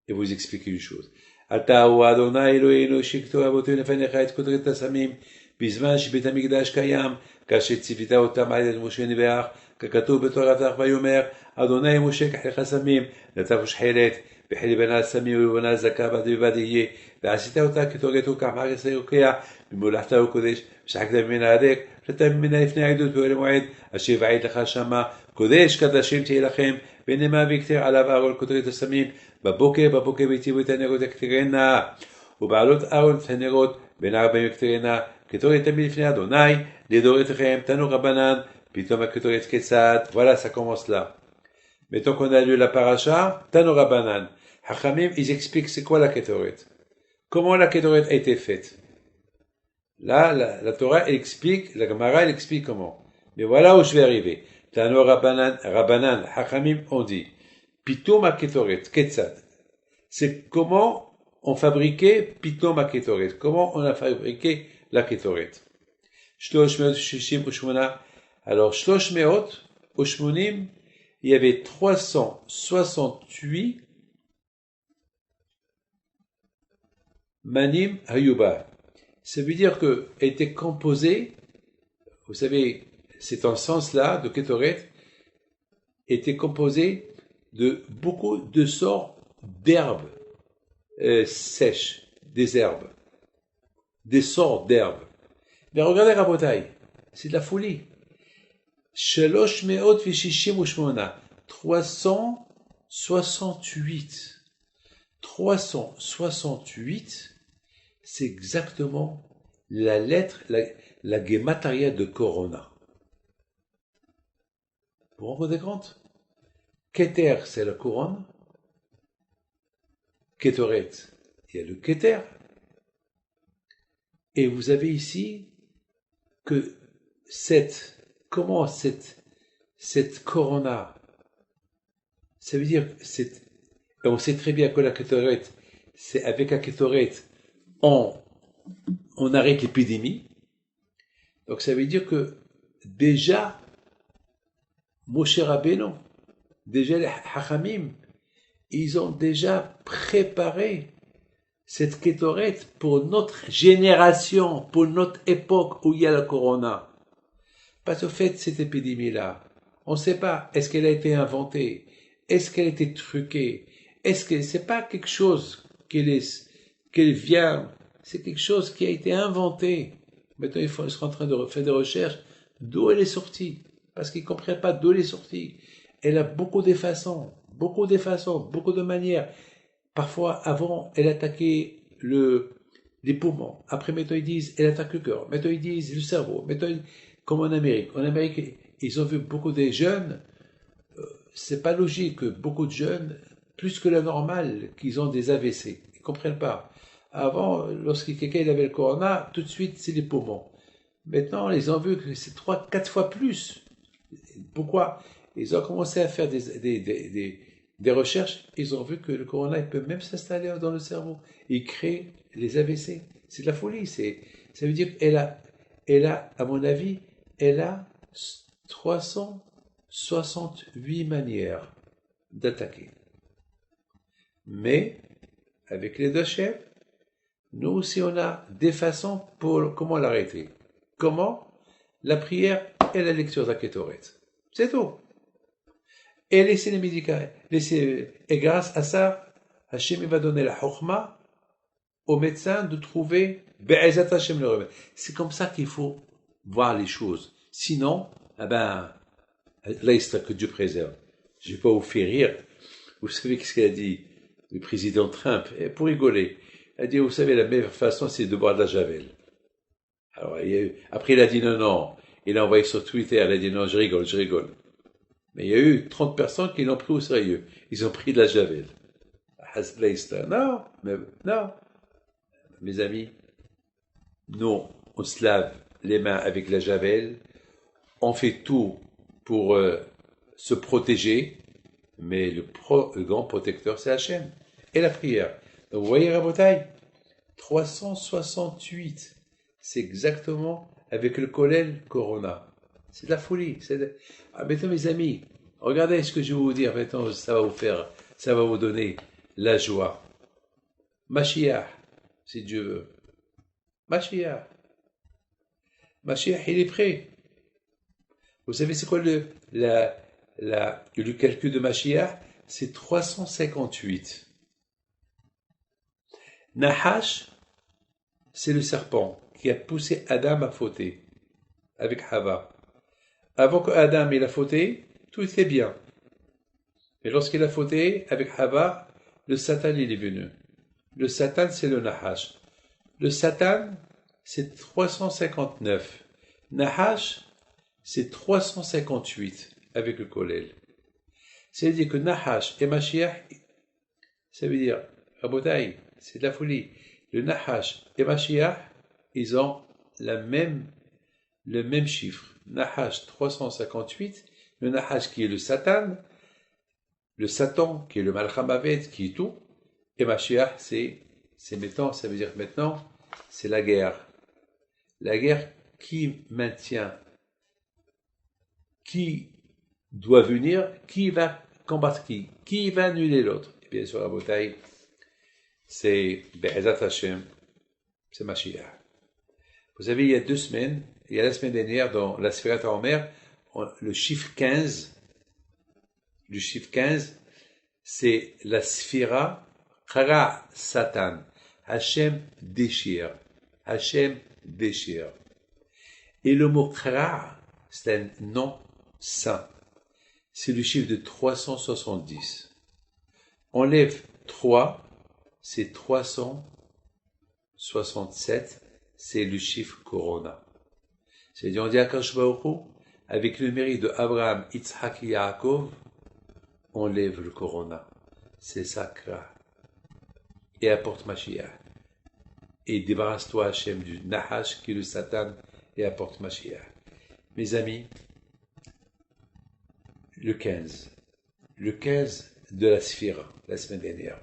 et vous expliquer une chose. Alta ou Adonai Eloheinu shikto avoteinu lefanecha et kotret hasamim בזמן שבית המקדש קיים, כאשר ציוותה אותם על ידי משה נביאך, ככתוב בתורתך ויאמר, אדוני משה קח לך סמים, נטף ושחלת, וחילי בנה סמים ובנה זכה בד בבד יהיה, ועשית אותה כתורתו כך מעשה יוקע, ממולכתה וקודש, ושחקת ממנה הדק, ושתה ממנה לפני העדות באוהל המועד, אשר ועד לך שמה, קודש קדשים תהיה לכם, ונאמר ויקטר עליו אהרון כותרת הסמים, בבוקר והציבו את הנרות יקטרנה, ובעלות אהרון את הנרות, בין ארבעים יקטרנה, כתורת תמיד לפני אדוני, לדורתכם, תנו רבנן, פתאום הכתורת כיצד, voilà, ça commence là. Mettons qu'on a lu la paracha, Tano Rabbanan. Hachamim, ils expliquent c'est quoi la Ketoret. Comment la Ketoret a été faite. Là, la Torah, elle explique, la Gemara, elle explique comment. Mais voilà où je vais arriver. Tano Rabbanan, Hachamim ont dit, Pitoum a Ketoret, Ketzad. C'est comment on fabriquait Pitoum a Ketoret. Comment on a fabriqué la Ketoret. Shlosh meot shishim ushmona. Alors, Shlosh meot ushmonim, il y avait 368 manim hayuba. Ça veut dire que était composé, vous savez, cet encens-là de Ketoret était composé de beaucoup de sortes d'herbes sèches, des herbes, des sortes d'herbes. Mais regardez Rabotai, c'est de la folie. 368. 368, c'est exactement la lettre, la guémataria de Corona. Vous vous rendez compte? Keter, c'est la couronne. Ketoret, il y a le Keter. Et vous avez ici que comment cette corona, ça veut dire, on sait très bien que la Ketoret, c'est avec la Ketoret, on arrête l'épidémie. Donc ça veut dire que déjà, Moshe Rabbeinu, déjà les Hachamim, ils ont déjà préparé cette Ketoret pour notre génération, pour notre époque où il y a la corona. Parce qu'au fait, cette épidémie-là, on ne sait pas, est-ce qu'elle a été inventée? Est-ce qu'elle a été truquée? Est-ce que c'est pas quelque chose qu'elle vient? C'est quelque chose qui a été inventé. Maintenant, ils sont en train de faire des recherches d'où elle est sortie. Parce qu'ils ne comprennent pas d'où elle est sortie. Elle a beaucoup de façons, beaucoup de manières. Parfois, avant, elle attaquait les poumons. Après, maintenant, ils disent, elle attaque le cœur. Maintenant, ils disent le cerveau. Maintenant, comme en Amérique. En Amérique, ils ont vu beaucoup de jeunes. C'est pas logique que beaucoup de jeunes, plus que la normale, qu'ils ont des AVC. Ils comprennent pas. Avant, lorsque quelqu'un avait le corona, tout de suite, c'est les poumons. Maintenant, ils ont vu que c'est 3-4 fois plus. Pourquoi? Ils ont commencé à faire des recherches. Ils ont vu que le corona, il peut même s'installer dans le cerveau. Il crée les AVC. C'est de la folie. Ça veut dire qu'elle a, à mon avis, elle a 368 manières d'attaquer. Mais, avec les deux chefs, nous aussi on a des façons pour comment l'arrêter. Comment? La prière et la lecture de la Ketoret. C'est tout. Et laissez les médicaments. Et grâce à ça, Hachem va donner la chokhma aux médecins de trouver Be'ezat Hachem le remède. C'est comme ça qu'il faut voir les choses. Sinon, là, que Dieu préserve. Je ne vais pas vous faire rire. Vous savez ce qu'il a dit le président Trump, pour rigoler. Il a dit, vous savez, la meilleure façon, c'est de boire de la javel. Alors, après, il a dit non. Il a envoyé sur Twitter, il a dit non, je rigole. Mais il y a eu 30 personnes qui l'ont pris au sérieux. Ils ont pris de la javel. Non. Mes amis, nous, on se lave les mains avec la javel. On fait tout pour se protéger. Mais le grand protecteur, c'est Hachem. Et la prière. Donc, vous voyez, Rabotai, 368. C'est exactement avec le Kollel Corona. C'est de la folie. Maintenant, mes amis, regardez ce que je vais vous dire. Maintenant, ça va vous donner la joie. Mashiach, si Dieu veut. Mashiach. Mashiach, il est prêt. Vous savez, c'est quoi le calcul de Mashiach? C'est 358. Nahash, c'est le serpent qui a poussé Adam à fauter avec Hava. Avant que Adam il a fauté, tout était bien. Mais lorsqu'il a fauté avec Hava, le Satan il est venu. Le Satan, c'est le Nahash. Le Satan, c'est 359. Nahash, c'est 358 avec le Kollel. C'est-à-dire que Nahash et Mashiach, ça veut dire, Rabotai, c'est de la folie. Le Nahash et Mashiach, ils ont le même chiffre. Nahash 358, le Nahash qui est le Satan qui est le Malchamavet, qui est tout, et Mashiach, c'est maintenant, ça veut dire maintenant, c'est la guerre. La guerre qui maintient, qui doit venir, qui va combattre qui va annuler l'autre. Et bien sûr, la bataille, c'est Be'ezat Hashem, c'est Mashiach. Vous savez, il y a 2 semaines, il y a la semaine dernière, dans la Sfirat HaOmer, le chiffre 15, c'est la Sphira Chara Satan. Hashem déchire. Et le mot Chara, c'est un nom saint. C'est le chiffre de 370. Enlève 3, c'est 367, c'est le chiffre Corona. C'est-à-dire, on dit à Kadosh Baruch Hu, avec le mérite de Abraham, Yitzhak et Yaakov, on lève le Corona. C'est sacré. Et apporte Mashiach. Et débarrasse-toi, Hachem, du Nahash, qui est le Satan, et apporte Mashiach. Mes amis, le 15 de la Sphira, la semaine dernière.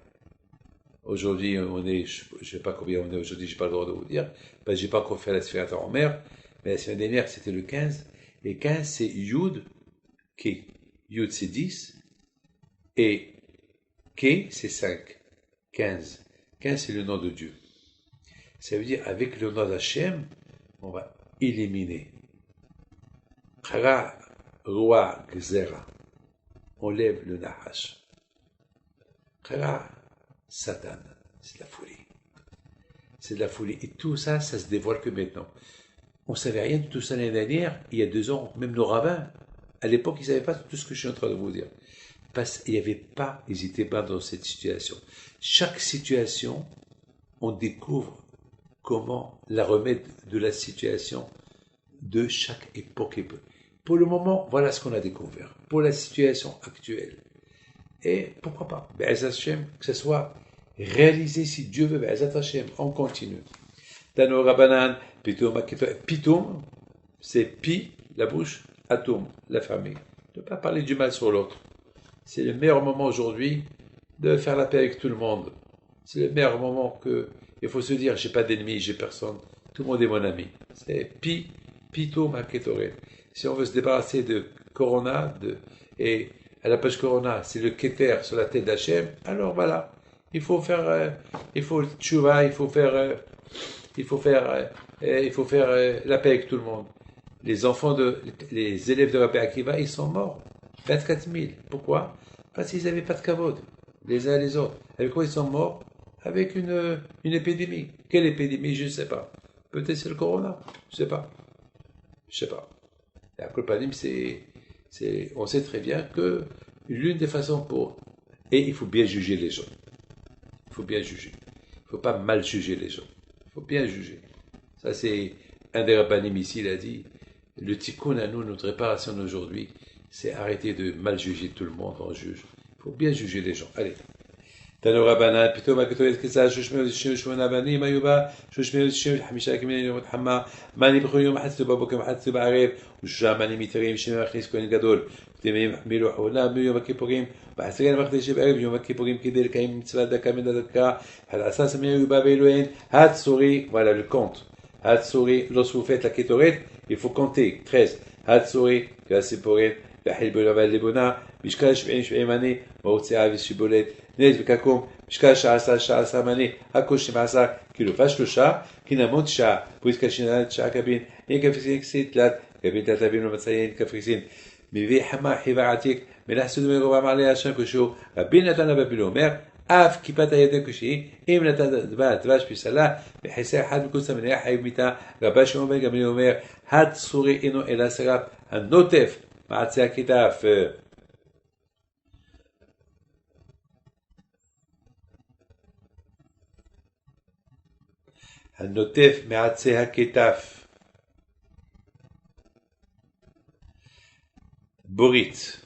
Aujourd'hui, on est, je ne sais pas combien on est aujourd'hui, je n'ai pas le droit de vous dire, parce que je n'ai pas encore fait la Sphira en mer, mais la semaine dernière, c'était le 15, et 15, c'est Yud, Ke. Yud, c'est 10, et Ke, c'est 5. 15. 15, c'est le nom de Dieu. Ça veut dire, avec le nom d'Hachem, on va éliminer. Chara, Roi, Gzera. On lève le Nahash. Chara, Satan. C'est de la folie. C'est de la folie. Et tout ça, ça se dévoile que maintenant. On ne savait rien de tout ça l'année dernière, il y a 2 ans, même nos rabbins, à l'époque, ils ne savaient pas tout ce que je suis en train de vous dire. Parce qu'il n'y avait pas, ils n'étaient pas dans cette situation. Chaque situation, on découvre comment la remettre de la situation de chaque époque. Pour le moment, voilà ce qu'on a découvert. Pour la situation actuelle. Et pourquoi pas, Be'ezat Hashem, que ce soit réalisé si Dieu veut, Be'ezat Hashem, on continue. Tano Rabbanan, Pitoum, c'est Pi, la bouche, Atum, la famille. Ne pas parler du mal sur l'autre. C'est le meilleur moment aujourd'hui de faire la paix avec tout le monde. C'est le meilleur moment que il faut se dire, j'ai pas d'ennemis, j'ai personne, tout le monde est mon ami. C'est Pitoum Haketoret. Si on veut se débarrasser de Corona, et à la page Corona, c'est le Keter sur la tête d'Hachem, alors voilà, il faut faire tchouva, il faut faire la paix avec tout le monde. Les élèves de Rabbi Akiva, ils sont morts. 24 000. Pourquoi? Parce qu'ils n'avaient pas de kavod, les uns les autres. Avec quoi ils sont morts? Avec une épidémie. Quelle épidémie? Je ne sais pas. Peut-être c'est le corona. Je ne sais pas. La Kolpanim, on sait très bien que l'une des façons et il faut bien juger les gens. Il faut bien juger. Il ne faut pas mal juger les gens. Il faut bien juger. Ça, c'est un des rabbanim ici, il a dit, le tikkun à nous, notre réparation d'aujourd'hui, c'est arrêter de mal juger tout le monde, on juge. Il faut bien juger les gens. Allez. תנו רבנן, פתאום הכתוב כיסה 668 בנים היו בה 365 כמנים יום חמה, מנים בכל יום מחצו בבוקר מחצו בערב, ושלושה מנים יתרים שמכניס כהן גדול, ותמימים יחמילו חולה ביום הכיפורים, בעשרה המקדש בערב יום הכיפורים כדי לקיים מצוות דקה מן הדקה, עשה סמי היו בה באלוהן, הצורי, voilà le compte, הצורי, lorsque vous faites la kétoret, il faut compter, 13, הצורי, כסיפורים, והחלבו לבן לבונה, משקל 70 מנה, והוציאה ושיבולת, נז וקקום, משקל 19 מנה, הכוש 12, כאילו ושלושה, כנמות שעה, פריס קשינן שעה קבין, אין קפריסין כסית תלת, קבין תלת אבינו מציין קפריסין, מביא חמה חיבה עתיק, מלך סודו מגובה מעלי השם כשהוא, רבין נתן לבביל אומר, אף כיפת הידע כשהיא, אם נתן דבש פסלה, וחיסה אחד מקוצה מניה חייב מיתה, רבה שמעון בן גמליאל אומר, הצורי אינו אלא שרף, הנוטף, מעצי הכתף. הנוטף מעצי הכתף. בורית.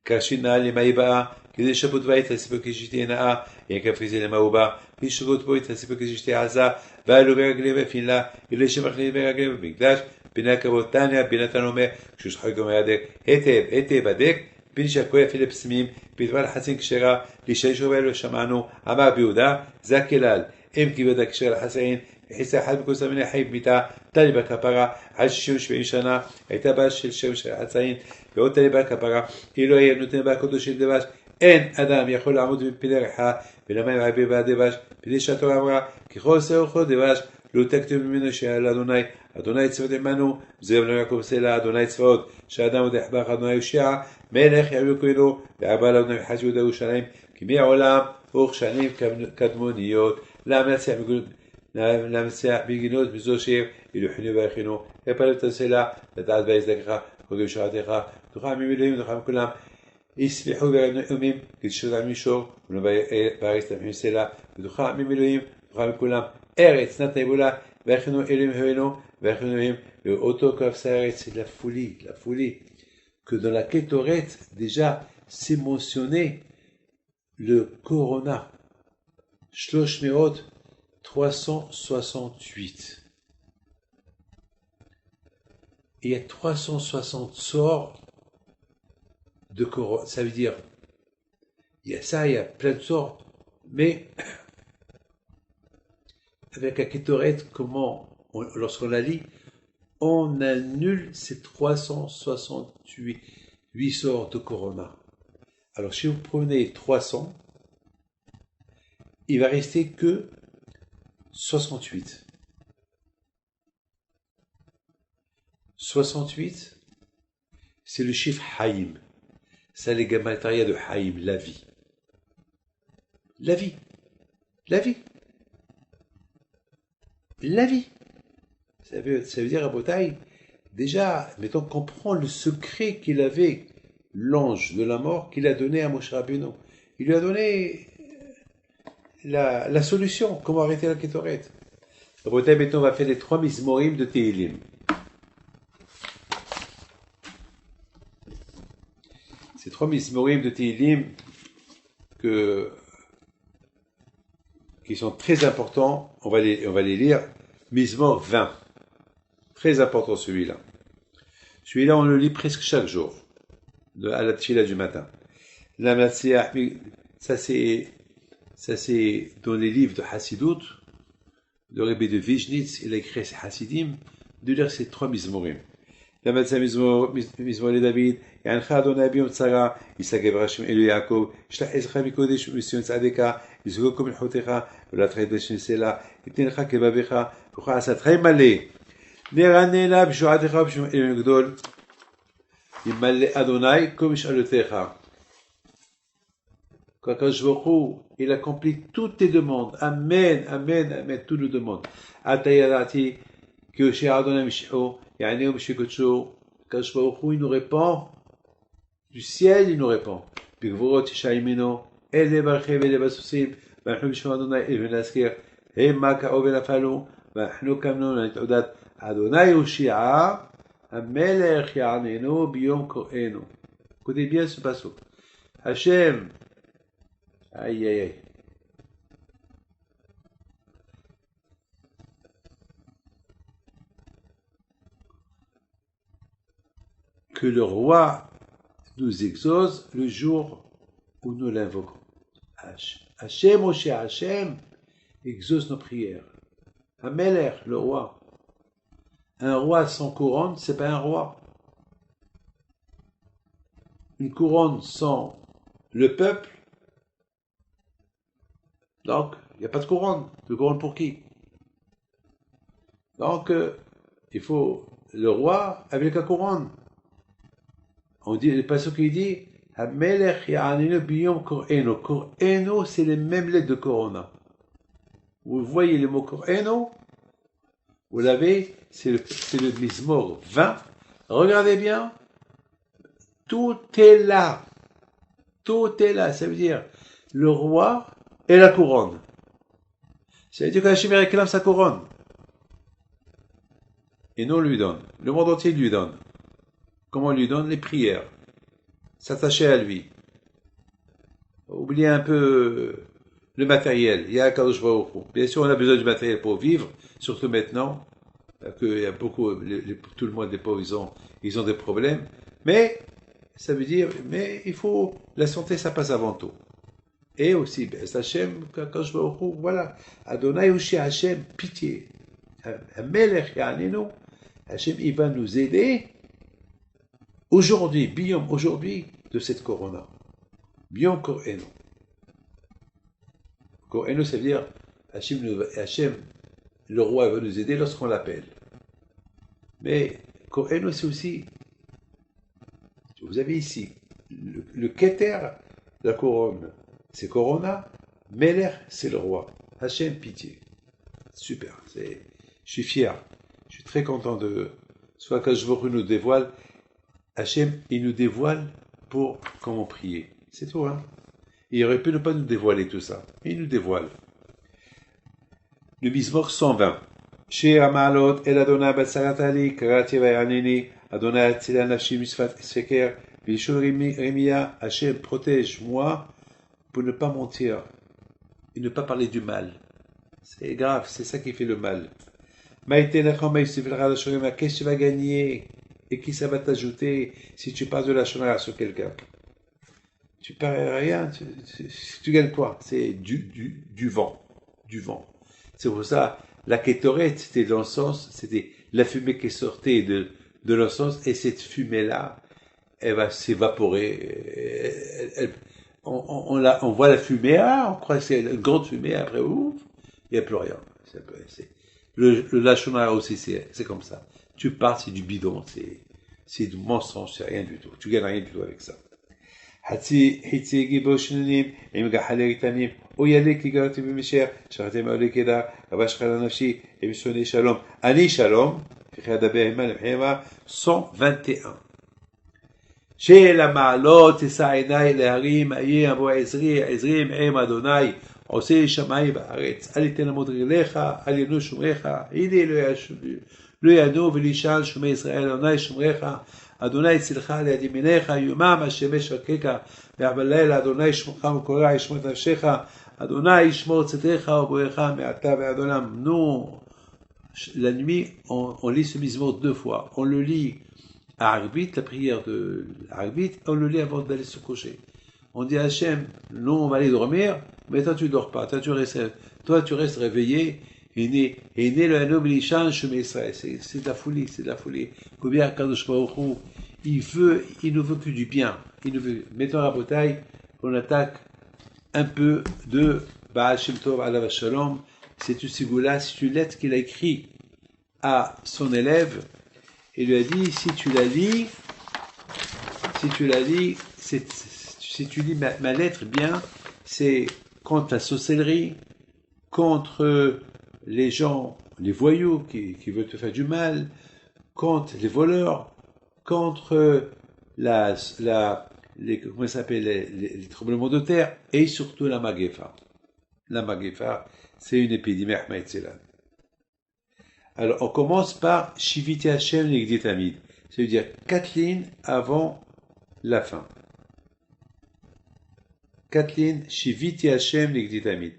קרשינה למה היא באה, כדי שבות בית הסיפור כשתהיה נאה, אין כפריזי למה הוא בא, כשבות בית הסיפור כשתהיה עזה, ועלו ברגלי ופילה, אלה שמחליט ברגלי במקדש, בינה כבוד תניא, בינתן אומר, כששחק אומר הדק, היטב הדק, בין שהכוי אפילו פסמים, בדבר לחצין כשרה, לישי שובל ושמענו, אמר ביהודה, זה הכלל, אם כיבד הכשר לחסרין, וחיסה אחד בקוסה מן החייב מיתה, תלי בכפרה, עד 67 שנה, הייתה בת של שם של חצאין, ועוד תלי בכפרה, אילו היה נותן בה קודש של דבש, אין אדם יכול לעמוד בפני ריחה, ולמה ירבה בה דבש, פני שהתורה אמרה, ככל שאוכו דבש, לא תקטו ממנו שעל אדוני, אדוני צבאות עמנו, זה יבנו יעקב סלע, אדוני צבאות, שאדם עוד יחבח אדוני יושיע, מלך יעלו כהנו, ועבר לאדוני יחס יהודה ירושלים, כי מהעולם וכשנים קדמוניות, להמציא בגינות בזו שיר, ילוחינו ויחינו, הפעלו את הסלע, לדעת בהזדקך, חוגים שרתך, תוכה ממילואים, תוכה מכולם, יסליחו ונאומים, כדשת על מישור, ובארץ תמחים סלע, ותוכה ממילואים, תוכה מכולם, ארץ נת נבולה, ויחינו אלוהים הבינו, ויחינו אלוהים, ואותו כבש הארץ, la folie, que dans la Kétoret, déjà, c'est mentionné le Corona, Shlosh Meot 368. Il y a 360 sorts de Corona, ça veut dire, il y a ça, il y a plein de sorts, mais avec la Kétoret, lorsqu'on la lit, on annule ces 368 sorts de Corona. Alors, si vous prenez 300, il va rester que 68. 68, c'est le chiffre Haïm. C'est les gammatarias de Haïm, la vie. La vie. La vie. La vie. Ça veut dire à Botaï, déjà, mettons qu'on prend le secret qu'il avait, l'ange de la mort, qu'il a donné à Moshe Rabbeinu. Il lui a donné la solution, comment arrêter la Kétoret. À Botaï, maintenant, on va faire les 3 Mizmorim de Tehillim. Ces 3 Mizmorim de Tehillim qui sont très importants, on va les lire. Mizmor 20. Très important celui-là. Celui-là, on le lit presque chaque jour, à la tchila du matin. La Matzia, ça c'est dans les livres de Hassidut, le Rebbe de Vizhnitz, il a écrit ses Hassidim, de lire ces 3 Mizmorim. La Matzia Mizmor le David, Yancha Adonai Biyom Tzara, Yisageb Hashem Elu Yaakov, Shlach Ezra Mikodesh Mission Tzadeka, Yizgoko Min Chotecha, V'latchet Beshin Sela, Yitnecha Kebabecha, V'cha Asatchay Maleh. נרננה בשועתך ובשמעון גדול, ימלא אדוני כל משאלותיך. Qu'Akadosh Baruch Hu, il accomplit toutes tes demandes. Amen, amen, amen, toutes nos demandes. Ata yadati, ki Yoshia Adonai Mish'o, Ya'aneu Mishikotsho. Akadosh Baruch Hu, il nous répond, du ciel, il nous répond. Bigvorot Yishayimino, Ele Barchev, Ele Basusim, Ba'achnu Bishma Adonai, Ele Venaskir, Hema Ka'o Venafalo, Ba'achnu Kamno, Nalit'odat, Adonai Yoshia, Amelech Ya'anenu, Biyom Ko'enu. Écoutez bien ce passage. Hachem, aïe aïe aïe. Que le roi nous exauce le jour où nous l'invoquons. Hachem, Oshia, Hachem, exauce nos prières. Amelech, le roi. Un roi sans couronne, c'est pas un roi. Une couronne sans le peuple, donc Il n'y a pas de couronne. De couronne pour qui? Donc, il faut le roi avec la couronne. On dit, le passage qui dit, Hamelech ya'aninu biyom kor'eno. Kor'eno, c'est les mêmes lettres de Corona. Vous voyez le mot kor'eno? Vous l'avez, c'est le Mizmor 20. Regardez bien. Tout est là. Tout est là. Ça veut dire, le roi et la couronne. Ça veut dire qu'Hachem réclame sa couronne. Et nous, on lui donne. Le monde entier lui donne. Comment on lui donne? Les prières. S'attacher à lui. Oublier un peu le matériel. Il y a Kadosh Baruch Hu. Bien sûr, on a besoin du matériel pour vivre, surtout maintenant, qu'il y a beaucoup, tout le monde, les pauvres, ils ont des problèmes. Mais, ça veut dire, mais il faut, la santé, ça passe avant tout. Et aussi, Hachem, Kadosh Baruch Hu, voilà. Adonai Ushi Hachem, pitié. Melech Ya'anenu, Hachem, il va nous aider aujourd'hui, Biyom, aujourd'hui, de cette corona. Biyom Kor'eno. Kor'eno, ça veut dire, Hachem, le roi, va nous aider lorsqu'on l'appelle. Mais Kor'eno, c'est aussi, vous avez ici, le Keter, la couronne, c'est Corona, Melech, c'est le roi. Hachem, pitié. Super, je suis fier. Je suis très content de... Soit quand je veux nous dévoile, Hachem, il nous dévoile pour comment prier. C'est tout, hein. Il aurait pu ne pas nous dévoiler tout ça. Mais il nous dévoile. Le Mizmor 120. Chez Amalot, El Adonai Batsaratali, Karati Vayanini, Adonai Tzila Nafshi Misfat Seker, Bishul Remia, Hachem, protège-moi pour ne pas mentir et ne pas parler du mal. C'est grave, c'est ça qui fait le mal. Qu'est-ce que tu vas gagner et qui ça va t'ajouter si tu parles de la shonara sur quelqu'un? Tu perds rien, tu gagnes quoi? C'est du vent. Du vent. C'est pour ça, la kétorette, c'était l'encens, c'était la fumée qui sortait de l'encens, et cette fumée-là, elle va s'évaporer. On voit la fumée, on croit que c'est une grande fumée, après, ouf, il n'y a plus rien. Le lachonara aussi, c'est comme ça. Tu pars, c'est du bidon, c'est du mensonge, c'est rien du tout. Tu gagnes rien du tout avec ça. Hitzi giboshinim, im gahale ritanim, oyale ki garati b'misher, sharatem ole keda, abash chala nafshi, im soni shalom, ani shalom, ficha daber hima lemhema, 121. Chez la ma'alot, esa enai leharim, aye abo ezrim, em Adonai, עושה שמיים בארץ, אל יתן עמוד רגליך, אל ינו שומריך, הנה לא ינו ולישן שומי ישראל, אדוני שומריך, אדוני צלך ליד ימיניך, יומם השמש רכך, בלילה אדוני שמוך וקורא ישמור את נפשך, אדוני ישמור צאתך ובואך מעתה ועד עולם. Nous, la nuit, on lit ce Mizmor 2 fois. On le lit à Arbit, la prière de Arbit, on le lit avant d'aller se coucher. On dit à Hachem, nous on va aller dormir, mais toi tu dors pas, toi tu restes réveillé, et né le Hanom Elishan Shemé Israël. C'est de la folie, c'est de la folie. Combien Kadosh Baruch Hu, il nous veut que du bien. Il nous veut, mettons à la bataille, on attaque un peu de Baal Shem Tov Alav Shalom. C'est une sigoula, c'est une lettre qu'il a écrite à son élève, et lui a dit, si tu la lis, si tu lis ma lettre bien, c'est contre la sorcellerie, contre les gens, les voyous qui veulent te faire du mal, contre les voleurs, contre les tremblements de terre, et surtout la Magefa. La Magefa, c'est une épidémie. Alors, on commence par Shiviti Hashem Negdi Tamid. Ça veut dire 4 lignes avant la fin. 4 lignes, Shiviti Hashem Negdi Tamid.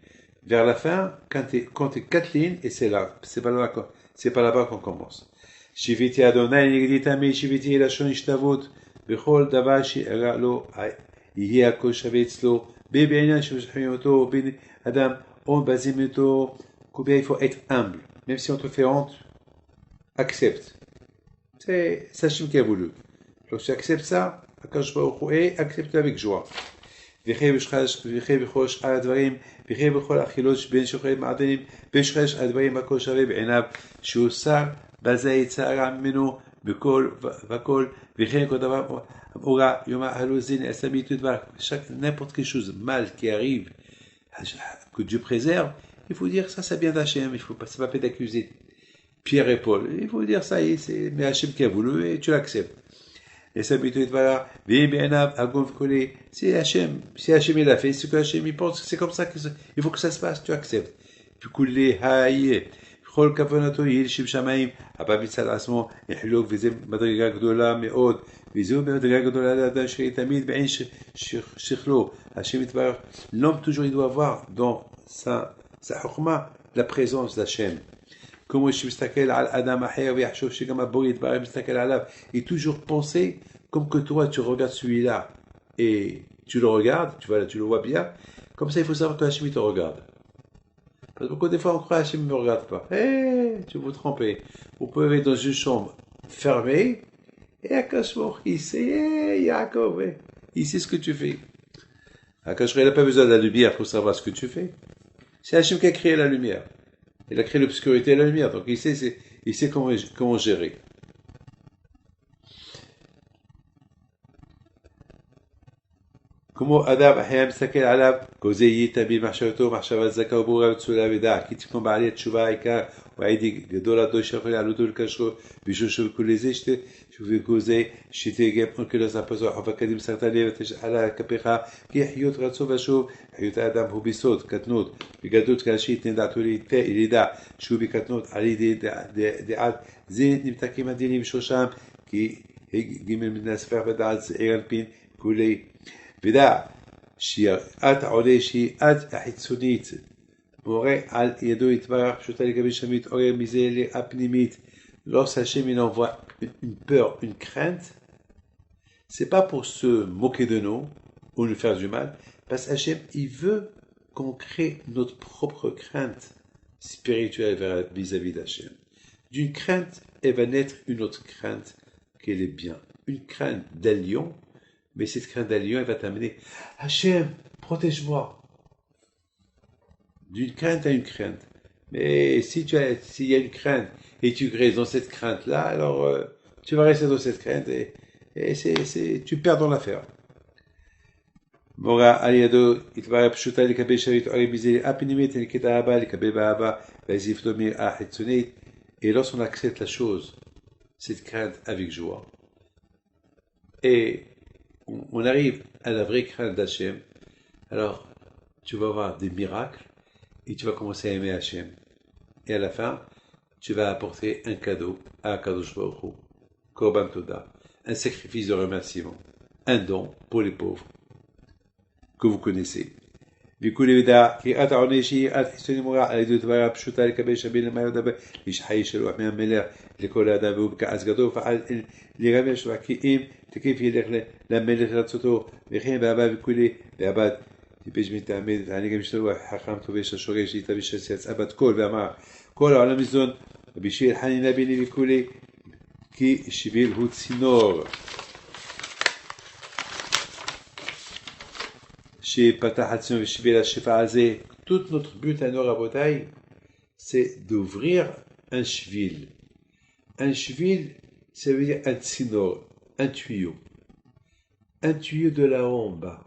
Vers la fin, quand t'es 4 lignes, et c'est là, c'est pas là-bas qu'on commence. Shiviti Adonai Negdi Tamid, Shiviti Elashon Ishtavot, Bechol Davar She'era Lo, Yihi Akol Shaveh Etzlo, Be'be'inyan Sheveshchayoto, Ben Adam, On Bazimito, combien il faut être humble. Même si on te fait honte, accepte. C'est Hachem qui a voulu. Donc tu acceptes ça, Akash Baruch Hu, et accepte avec joie. וכי בכל שאר הדברים, וכי בכל אכילות בין שוחרי מעדנים, בין שוחרי הדברים הכל שווה בעיניו, שהוא שר בזה יצא ממנו בכל וכל, וכן כל דבר אורה, יום הלוזין, אסמית ודבר, n'importe quelle chose mal qui arrive, que Dieu préserve, il faut dire ça vient d'Hachem, il faut pas, c'est pas peut-être d'accuser Pierre et Paul, il faut dire ça, c'est mais Hachem qui a voulu et tu l'acceptes. Et ça peut voilà, c'est Hachem, si Hachem il a fait, ce que Hachem il pense, c'est comme ça il faut que ça se passe, tu acceptes. Puis couler, haïe, כל כוונתו יהיה לשם שמיים, הבא מצד עצמו יחלוק, וזה מדרגה גדולה מאוד, וזהו מדרגה גדולה לאדם שתמיד בעין שכלו, השם יתברך, l'homme toujours il doit avoir dans sa חוכמה la présence d'Hachem. כמו שמסתכל על אדם אחר ויחשוב שגם הבורא יתברך מסתכל עליו, et toujours penser comme que toi tu regardes celui-là, et tu le regardes, tu le vois bien, comme ça il faut savoir que Hachem te regarde. Parce que des fois on croit Hachem ne me regarde pas. Tu vous trompez. Vous pouvez être dans une chambre fermée et Akash Baruch il sait, Yaakov, il sait ce que tu fais. Akash il n'a pas besoin de la lumière pour savoir ce que tu fais. C'est Hachem qui a créé la lumière. Il a créé l'obscurité et la lumière, donc il sait comment gérer. כמו אדם היה מסתכל עליו, כזה יהיה תמיד מחשבתו, מחשבת זכה וברורה וצולה ודעה, כי תקום בעלי התשובה העיקר, ועידי גדול הדוי שיכול לעלותו לקשרו, בשושו וכל זה וכזה, שתגם אונקלו זפזו, חובה קדים סרטה לב, ותשאלה כפיך, כי חיות רצו ושוב, חיות האדם הוא בסוד, קטנות, בגדות כאשית נדעתו לידה, שהוא בקטנות, על ידי דעת, זה נמתקים הדינים שושם, כי ג' מן הספר ודעת זעיר אלפין, כולי, ודע שיראת עולה שהיא עד החיצונית מורה על ידו יתברך פשוטה לגבי שם מתעורר מזה הפנימית. Lorsque Hachem il envoie une peur, une crainte, c'est pas pour se moquer de nous ou nous faire du mal, parce que Hachem il veut qu'on crée notre propre crainte spirituelle vis-à-vis d'Hachem. D'une crainte, elle va naître une autre crainte qui est bien. Une crainte d'un lion. Mais cette crainte d'un lion, elle va t'amener Hachem, protège-moi. D'une crainte à une crainte. Mais s'il y a une crainte et tu restes dans cette crainte-là, alors tu vas rester dans cette crainte et tu perds dans l'affaire. מורה על ידו התברר פשוטה לקבל שרית אורי מזה הפנימית נקטה הבא לקבל באהבה והזיף לו מראה חיצונית. Et lorsqu'on accepte la chose, cette crainte avec joie, et on arrive à la vraie crainte d'Hachem, alors tu vas avoir des miracles et tu vas commencer à aimer Hachem. Et à la fin, tu vas apporter un cadeau à Kadosh Baruch Hu, Korban Toda, un sacrifice de remerciement, un don pour les pauvres que vous connaissez. בכל ידע, קריאת העונש היא עד חיצוני מורה על ידי דבר הפשוטה לקבל שבין למה יודבר איש חי שלו מהמלך לכל האדם והוא בכעס גדול פעל לרמש וכי אם תקיף ילך למלך לרצותו וכן באבא וכולי באבד טיפש מתעמד אני גם שלו חכם טובש השורש יתביש יצא בת קול ואמר כל העולם מזון בשביל חנינה ביני וכולי כי שביל הוא צינור chez Patachatsion et chez la Shefaazé, tout notre but à nos rabotailles, c'est d'ouvrir un shvil. Un shvil, ça veut dire un tsinor, un tuyau. Un tuyau de là-haut en bas.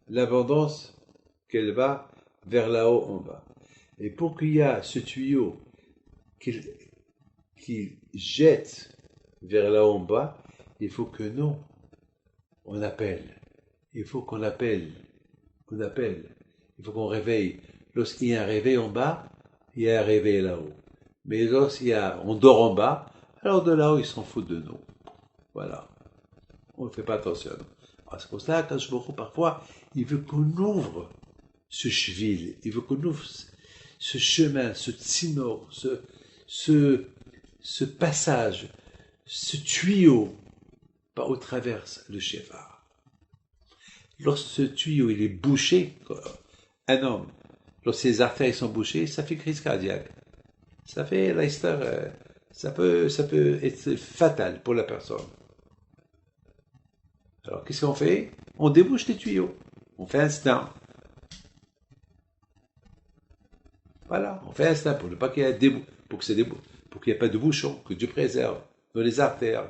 L'abondance qu'elle va vers là-haut en bas. Et pour qu'il y ait ce tuyau qui jette vers là-haut en bas, il faut que nous, on appelle. Il faut qu'on appelle. Il faut qu'on réveille. Lorsqu'il y a un réveil en bas, il y a un réveil là-haut. Mais on dort en bas, alors de là-haut, ils s'en foutent de nous. Voilà. On ne fait pas attention. Alors c'est pour ça qu'Akadosh Baruch Hu, parfois, il veut qu'on ouvre ce shvil, il veut qu'on ouvre ce chemin, ce tsinor, ce passage, ce tuyau par où traverse le shofar. Lorsque ce tuyau il est bouché, un homme, lorsque ses artères sont bouchées, ça fait crise cardiaque. Ça fait ça peut être fatal pour la personne. Alors qu'est-ce qu'on fait? On débouche les tuyaux. On fait un stent. Voilà, on fait un stent pour ne pas qu'il y ait pour qu'il n'y ait pas de bouchon, que Dieu préserve dans les artères.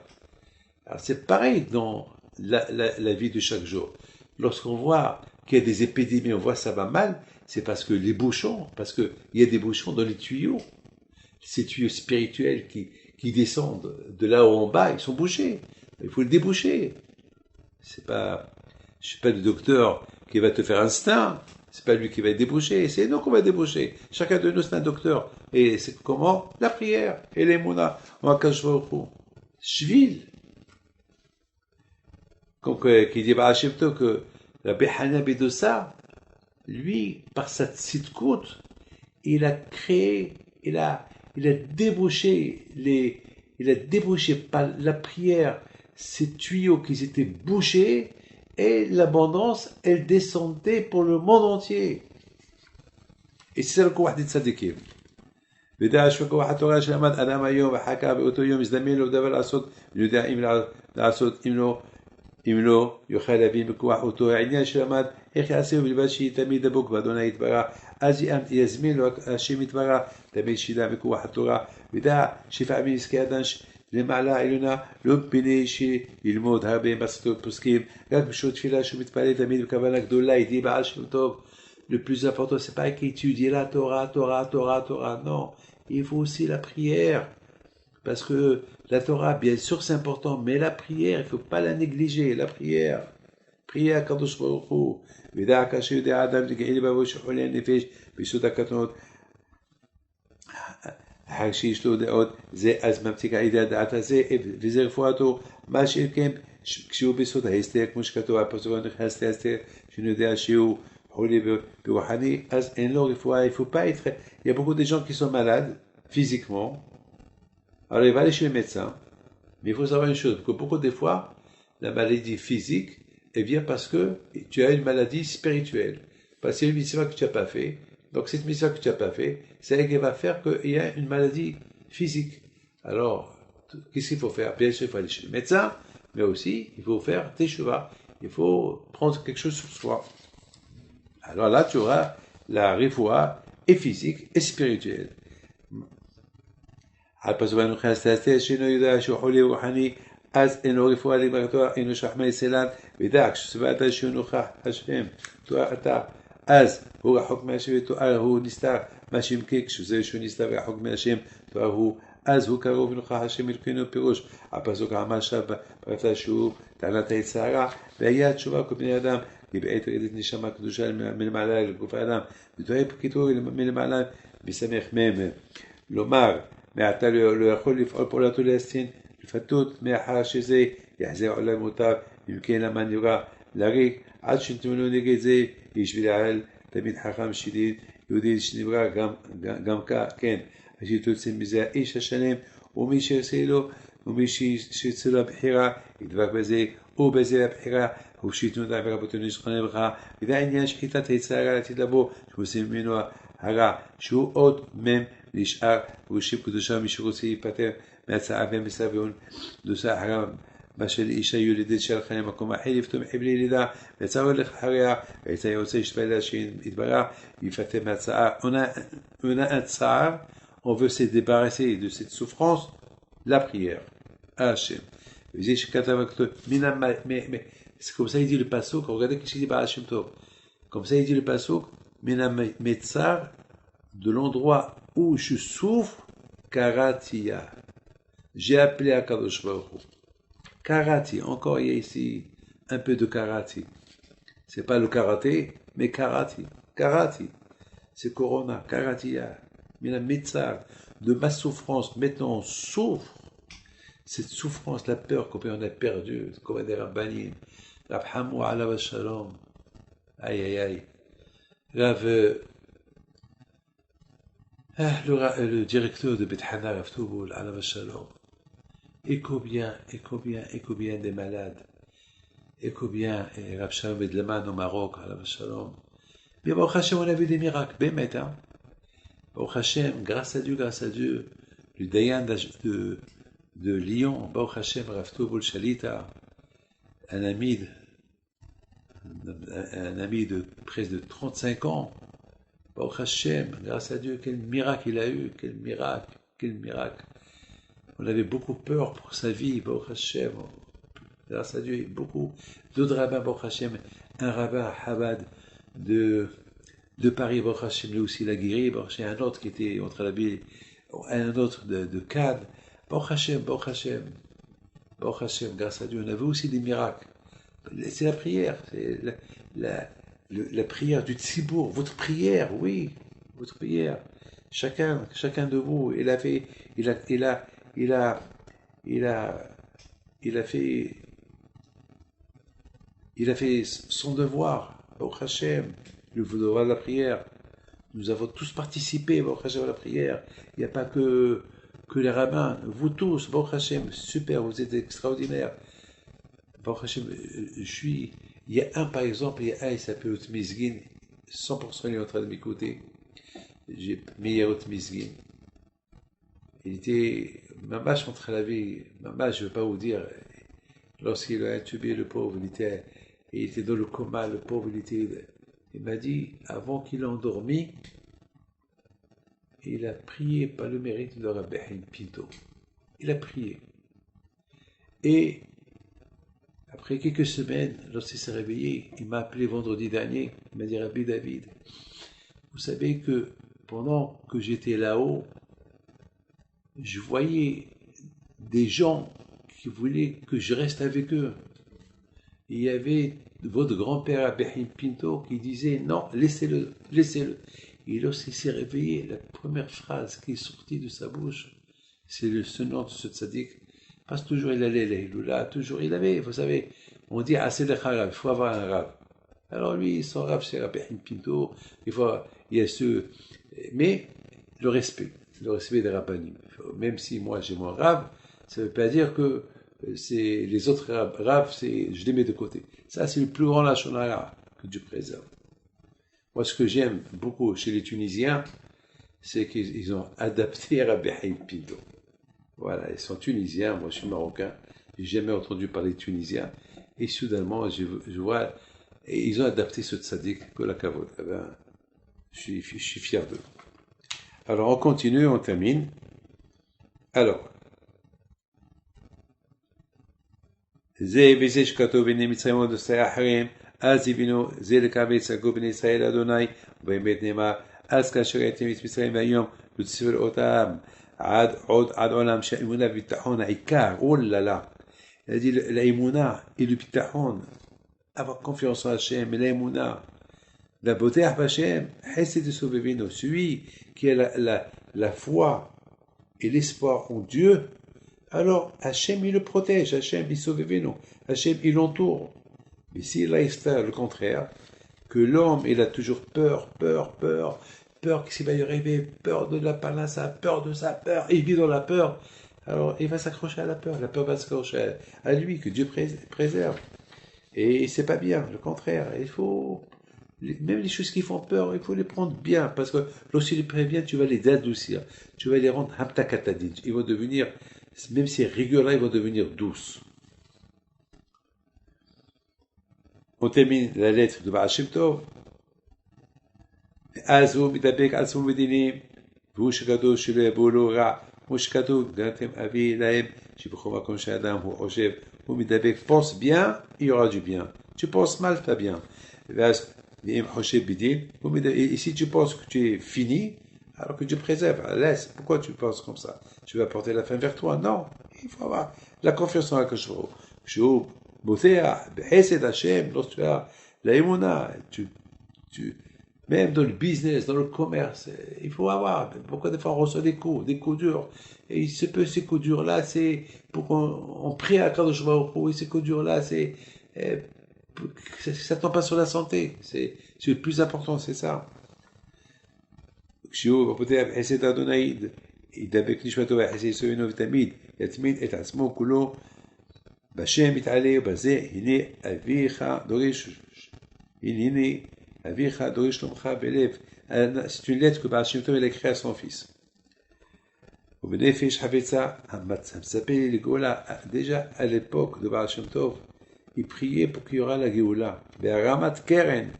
Alors c'est pareil dans la vie de chaque jour. Lorsqu'on voit qu'il y a des épidémies, on voit que ça va mal, c'est parce que parce qu'il y a des bouchons dans les tuyaux. Ces tuyaux spirituels qui descendent de là haut en bas, ils sont bouchés. Il faut le déboucher. Je suis pas le docteur qui va te faire un stent. C'est pas lui qui va déboucher, c'est nous qu'on va déboucher. Chacun de nous, c'est un docteur. Et c'est comment? La prière. Et les mounas. On va cacher au trou. Shvil. Qui dit Hashem Tov que Rabbi Hana Bedossa, lui, par sa tzidkout, il a créé, il a débouché par la prière ces tuyaux qui étaient bouchés, et l'abondance, elle descendait pour le monde entier. Et c'est ça le Kouah des Tzadikim. ודע שפקוח התורה שלמד אדם היום וחכה באותו יום יזדמן לו דבר לעשות ויודע אם לעשות אם לא יוכל להבין בכוח אותו העניין שלמד איך יעשה ובלבד שיהיה תמיד דבוק באדוני יתברך אז יזמין לו השם יתברך תמיד שידע בכוח התורה ודע שלפעמים יזכה אדם למעלה העליונה לא מפני שילמוד הרבה מסכתות פוסקים רק בשעות תפילה שהוא מתפלל תמיד בכוונה גדולה ידיע בעל שם טוב. Le plus important, c'est pas qu'étudier la Torah, non. Il faut aussi la prière. Parce que la Torah, bien sûr, c'est important, mais la prière, il faut pas la négliger, la prière. Prière, Kadosh Baruch Hu. V'da kashe yudea adam d'ge'il bavo shechole nefesh, b'yisod hakatonot. שיש לו דעות, זה אז ממתיק על ידי הדעת הזה, וזה רפואתו, מה שכן, כשהוא בסוד ההסתר, כמו שכתוב, הפסוק נכנס להסתר, שאני יודע שהוא il faut pas être. Il y a beaucoup de gens qui sont malades physiquement. Alors il va aller chez le médecin. Mais il faut savoir une chose, que beaucoup de fois, la maladie physique, elle vient parce que tu as une maladie spirituelle. Parce qu'il y a une mitzvah que tu n'as pas fait. Donc cette mitzvah que tu n'as pas fait, c'est elle qui va faire qu'il y a une maladie physique. Alors, qu'est-ce qu'il faut faire? Bien sûr, il faut aller chez le médecin, mais aussi, il faut faire teshuva. Il faut prendre quelque chose sur soi. Alors là, tu auras la refoua et physique et spirituelle. הפסוק הנוכחי תעשה שאינו יודע שהוא חולה רוחני אז אינו רפואה לברכתו אינו שחמי סלן ודע כשסבעת שהוא נוכח השם תואר אתה אז הוא רחוק מהשם ותואר הוא נסתר מה שמקה כשזה שהוא נסתר רחוק מהשם תואר הוא אז הוא קרוב ונוכח השם אלוקינו פירוש הפסוק אמר שם ברצה שהוא טענת היצרה והיה תשובה כל בני אדם כי בעת רדת נשמה קדושה מלמעלה לגוף האדם ותואר פקידו מלמעלה משמח מהם לומר מעתה לא יכול לפעול פעולתו להסתין לפתות מאחר שזה יחזר עולם מוטב אם כן המן יורה לריק עד שנתמנו נגד זה איש ולעל תמיד חכם שדיד יהודי שנברא גם כן אשר תוצא מזה האיש השלם ומי שיעשה לו ומי שיצא לו הבחירה ידבק בזה ובזה הבחירה ופשיטנו דע ורבותינו זכרונה לברכה וזה העניין שחיטת היצרה לעתיד לבוא שעושים ממנו הרע שהוא עוד מם נשאר ושיב קדושה מי שרוצה להיפטר מהצעה ומסביון דוסה הרם מה של אישה יולדת של חיים מקום אחר יפתו מחב לילידה ויצא הולך אחריה ויצא יוצא ישתפל שיתברא ויפטר מהצעה on a un tsar on veut se débarrasser de cette souffrance la prière Hachem c'est comme ça il dit le pasuk regardez qu'est-ce qu'il dit par Hachem Tov comme ça il dit le pasuk mina metzar de l'endroit où je souffre, Karatia. J'ai appelé à Kadosh Baruch Hu. Karati, encore il y a ici un peu de karati. C'est pas le karaté, mais karati. Karati, c'est Corona, Karatia. Mais la mitzar de ma souffrance, maintenant on souffre. Cette souffrance, la peur qu'on a perdue, comme des rabbanim. Rav Hamou alav shalom. Aïe aïe aïe. Rav le directeur de Bet Hana, Rav Touboul, alav shalom. Et combien des malades. Et combien, Rav Shalom Edleman au Maroc, alav shalom. Mais Baruch Hashem, on a vu des miracles. Bémet, hein. Baruch Hashem, grâce à Dieu, le Dayan de Lyon, Baruch Hashem, Rav Touboul Shalita, un ami un ami de presque de 35 ans. Baruch Hashem, grâce à Dieu, quel miracle il a eu, quel miracle, quel miracle. On avait beaucoup peur pour sa vie, Baruch Hashem. Grâce à Dieu, beaucoup d'autres rabbins, Baruch Hashem, un rabbin à Chabad de Paris, Baruch Hashem, lui aussi l'a guéri, Baruch Hashem, un autre qui était entre la ville, un autre de Cannes, Baruch Hashem, Baruch Hashem, Baruch Hashem, grâce à Dieu, on avait aussi des miracles. C'est la prière, c'est la prière du Tzibour, votre prière, oui, votre prière. Chacun de vous, il a fait son devoir, Baruch Hashem, le devoir de la prière. Nous avons tous participé, Baruch Hashem, à la prière. Il n'y a pas que les rabbins, vous tous, Baruch Hashem, super, vous êtes extraordinaires. Baruch Hashem, il y a un, par exemple, il s'appelle Otmizgin, 100% il est en train de m'écouter. J'ai Meir Otmizgin. Il était, mamash entre la vie, mamash, je ne veux pas vous dire, lorsqu'il a intubé le pauvre, il était dans le coma, le pauvre, il m'a dit, avant qu'il ait endormi, il a prié par le mérite de Rabbi Haïm Pinto. Il a prié. Et après quelques semaines, lorsqu'il s'est réveillé, il m'a appelé vendredi dernier, il m'a dit, Rabbi David, vous savez que pendant que j'étais là-haut, je voyais des gens qui voulaient que je reste avec eux. Il y avait votre grand-père Abihim Pinto qui disait non, laissez-le, laissez-le. Et lorsqu'il s'est réveillé, la première phrase qui est sortie de sa bouche, c'est ce nom de ce tzaddik, parce que toujours il allait là, toujours il avait, vous savez, on dit assez de rave, il faut avoir un rave. Alors lui, son rave c'est Abihim Pinto, il y a mais le respect des rabbanim. Même si moi j'ai mon rave, ça ne veut pas dire que c'est les autres raves, je les mets de côté. Ça, c'est le plus grand lachon hara que Dieu préserve. Moi, ce que j'aime beaucoup chez les Tunisiens, c'est qu'ils ont adapté Rabbi Haïm Pinto. Voilà, ils sont Tunisiens, moi je suis Marocain, j'ai jamais entendu parler de Tunisiens, et soudainement, je vois, et ils ont adapté ce tzaddik, que la kavod. Eh ben, je suis fier d'eux. Alors, on continue, on termine. Alors, זה בזה שכתוב בני מצרים ודוסי אחרים, אז הבינו זה לקבל יצחקו בני ישראל אדוני, ובאמת נאמר, אז כאשר הייתם את מצרים והיום לא תספר אותם עד עולם שהאמונה והביטחון העיקר, אוללה. Il a dit l'aïmouna et le bitachon, avoir confiance en Hachem et l'aïmouna, la beauté à Hachem, c'est de sauver Vino, celui qui a la foi et l'espoir en Dieu. Alors, Hachem, il le protège, Hachem, il sauve Vino, Hachem, il l'entoure. Mais s'il a fait le contraire, que l'homme, il a toujours peur qu'il va y arriver, peur de la panassa, peur de sa peur, il vit dans la peur, alors il va s'accrocher à la peur va s'accrocher à lui, que Dieu préserve. Et c'est pas bien, le contraire, il faut, même les choses qui font peur, il faut les prendre bien, parce que lorsqu'il les prévient, tu vas les adoucir, tu vas les rendre hamtakatadid, ils vont devenir, même si rigueur-là, ils vont devenir douces. On termine la lettre de Baal Shem Tov. Azu midabek azu medinim, והוא שקדוש שלא יבואו לו רע, כמו שכתוב, גנתם אבי להם, שבכל מקום שאדם הוא חושב, הוא מדבק, pense bien, il y aura du bien. Tu penses mal, pas bien. ואז, ואם חושב בדין, et si tu penses que tu es fini, alors que Dieu préserve, laisse. Pourquoi tu penses comme ça? Tu vas porter la fin vers toi? Non. Il faut avoir la confiance en Akash Baruch Hu. Shou, Botea, Behesed Hashem, lorsque tu as la émouna, même dans le business, dans le commerce, il faut avoir. Pourquoi des fois on reçoit des coups durs? Et il se peut, ces coups durs-là, c'est pour qu'on prie à Akash Baruch Hu, et ces coups durs-là, ça tombe pas sur la santé. C'est le plus important, c'est ça. כשהוא פותח בחסד אדוני ידבק נשמתו ויחסד יסוינו ותמיד יתמיד את עצמו כולו בשם מתעלה ובזה הנה אביך דורש שלומך בלב. C'est une lettre que Baal Shem Tov a écrite à son fils. ובנפש חפצה המצפה לגאולה déjà à l'époque de Baal Shem Tov ils priaient pour qu'il y aura la Géoula. Ramat Keren,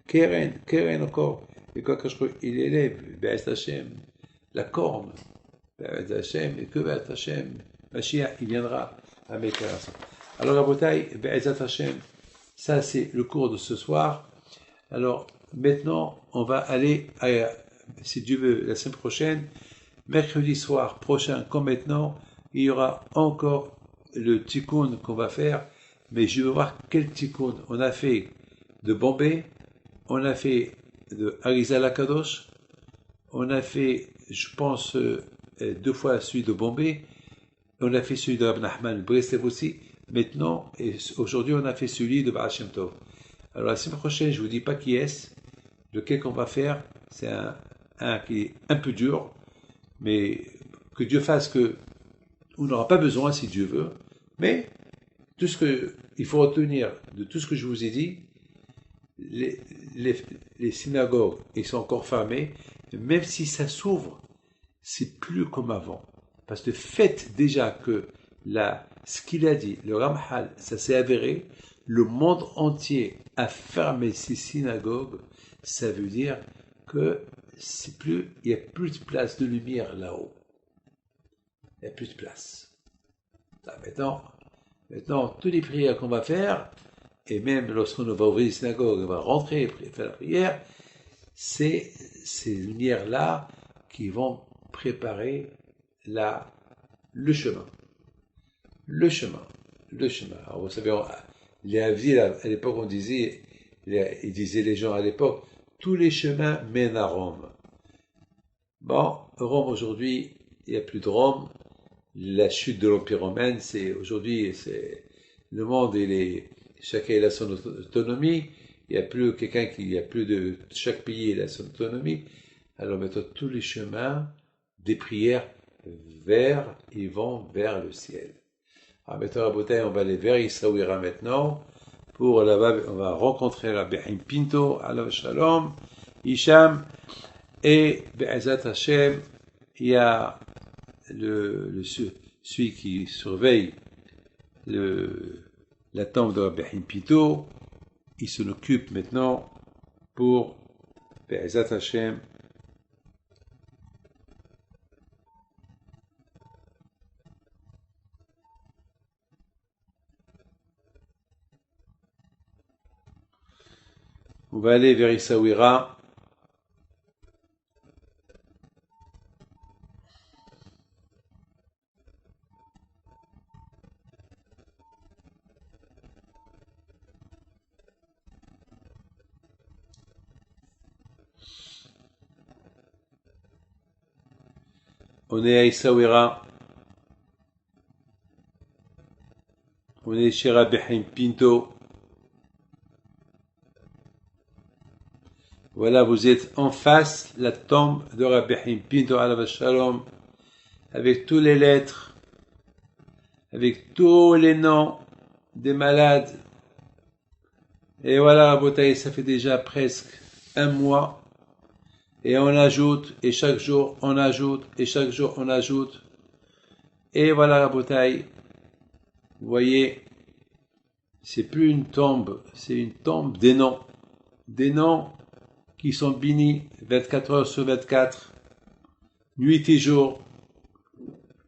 Keren encore. Et quand il élève, Be'ez Hashem, la corne, Be'ez Hashem, et que Be'ez Hashem, Mashiach, il viendra à Mekka. Alors, Rabotai, Be'ez Hashem, ça c'est le cours de ce soir. Alors, maintenant, on va aller, si Dieu veut, la semaine prochaine, mercredi soir prochain, comme maintenant, il y aura encore le tikkun qu'on va faire, mais je veux voir quel tikkun. On a fait de Bombay, on a fait de Arizal Akadosh, on a fait, je pense, 2 fois celui de Bombay, on a fait celui de Rabbi Nachman Breslev aussi, maintenant, et aujourd'hui, on a fait celui de Baal Shem Tov. Alors la semaine prochaine, je vous dis pas qui est-ce, lequel qu'on va faire, c'est un qui est un peu dur, mais que Dieu fasse que on n'aura pas besoin si Dieu veut, mais tout ce que il faut retenir de tout ce que je vous ai dit, les synagogues, ils sont encore fermées, même si ça s'ouvre, c'est plus comme avant. Parce que faites déjà que ce qu'il a dit, le Ramchal, ça s'est avéré, le monde entier a fermé ses synagogues, ça veut dire que il n'y a plus de place de lumière là-haut. Il n'y a plus de place. Maintenant, toutes les prières qu'on va faire, et même lorsqu'on va ouvrir les synagogues, on va rentrer et faire la prière, c'est ces lumières-là qui vont préparer le chemin. Le chemin. Alors, vous savez, les Havdil, à l'époque, ils disaient les gens à l'époque, tous les chemins mènent à Rome. Bon, Rome aujourd'hui, il n'y a plus de Rome. La chute de l'Empire romain, aujourd'hui, le monde, chacun a son autonomie. Il n'y a plus chaque pays a son autonomie. Alors maintenant, tous les chemins des prières ils vont vers le ciel. Alors maintenant, à Bouteille, on va aller vers Issaouira maintenant. Pour là-bas, on va rencontrer Rabbi Haim Pinto, Alav Shalom, Hicham, et Be'ezat Hashem, il y a celui qui surveille la tombe de Rabbi Haim Pinto, il s'en occupe maintenant pour Be'ezat Hashem. On va aller vers Issaouira. On est à Issaouira. On est chez Rabbi Haim Pinto. Voilà, vous êtes en face la tombe de Rabbi Haim Pinto Alav Shalom, avec toutes les lettres, avec tous les noms des malades. Et voilà, Rabotaï, ça fait déjà presque 1 mois. Et on ajoute, et chaque jour on ajoute, et chaque jour on ajoute. Et voilà, Rabotaï, vous voyez, c'est plus une tombe, c'est une tombe des noms. Des noms qui sont bénis 24 heures sur 24, nuit et jour,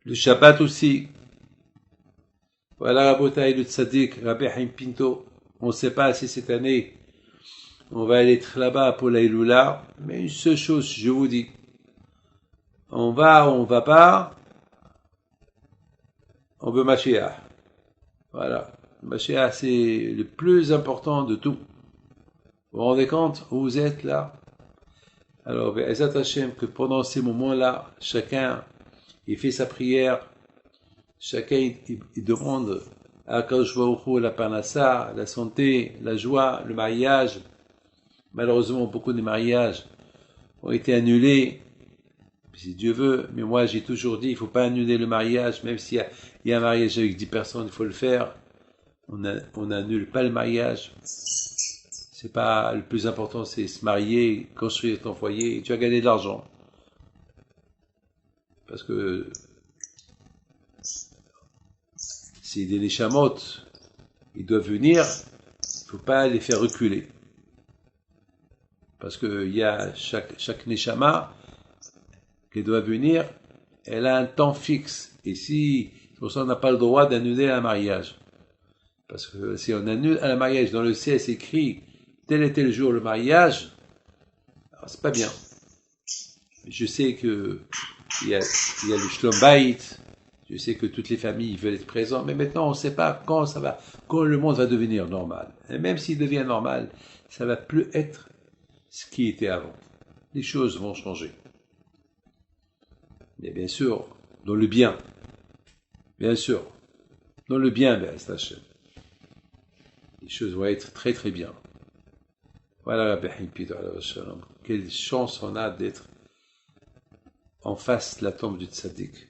le Shabbat aussi. Voilà, Rabotaï, le tzaddik, Rabbi Haim Pinto. On ne sait pas si cette année, on va aller être là-bas pour la Iloula, mais une seule chose, je vous dis, on va ou on va pas, on veut Mashiach. Voilà, Mashiach, c'est le plus important de tout. Vous vous rendez compte où vous êtes là? Alors, Be'ezat Hashem, que pendant ces moments-là, chacun, il fait sa prière, chacun, il demande à Akadosh Baruch Hu la parnassa, la santé, la joie, le mariage. Malheureusement, beaucoup de mariages ont été annulés, si Dieu veut, mais moi j'ai toujours dit, il ne faut pas annuler le mariage, même s'il y a un mariage avec 10 personnes, il faut le faire. On n'annule pas le mariage. C'est pas le plus important, c'est se marier, construire ton foyer, et tu vas gagner de l'argent. Parce que c'est des neshamot, ils doivent venir, il ne faut pas les faire reculer. Parce qu'il y a chaque Neshama qui doit venir, elle a un temps fixe. Et si, c'est pour ça on n'a pas le droit d'annuler un mariage. Parce que si on annule un mariage, dans le ciel c'est écrit tel et tel jour le mariage, alors c'est pas bien. Je sais que il y a le Shlom Bayit, je sais que toutes les familles veulent être présentes, mais maintenant on ne sait pas quand le monde va devenir normal. Et même s'il devient normal, ça va plus être ce qui était avant. Les choses vont changer. Mais bien sûr, dans le bien. Bien sûr, dans le bien, Be'ez Hashem. Les choses vont être très très bien. Voilà, Rabbi Himpito, shalom. Quelle chance on a d'être en face de la tombe du tzaddik.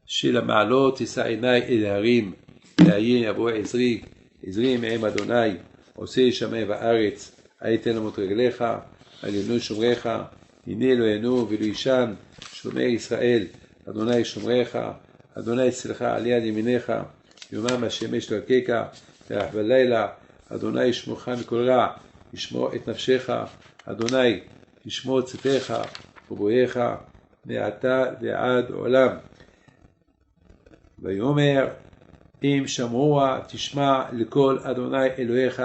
Chez la Ma'alot, Issa Enai El Harim, Laïen Abo Ezri, Ezri Me'em Adonai, Osei Shamay Va'aretz, Aïten Amot Reglecha, Alenu Shomrecha, Hine Eloheinu Velu Ishan, Shomer Israël, Adonai Shomrecha, Adonai Tzilcha Aliyad Yeminecha, Yomam Hashemesh Drakeka, Terach Balayla, Adonai Yishmocha Mikol Ra, Yishmo et Nafshecha, Adonai Yishmo Tzitecha, Uboyecha, Me'ata Ve'ad Olam. ויאמר אם שמוע תשמע לקול אדוני אלוהיך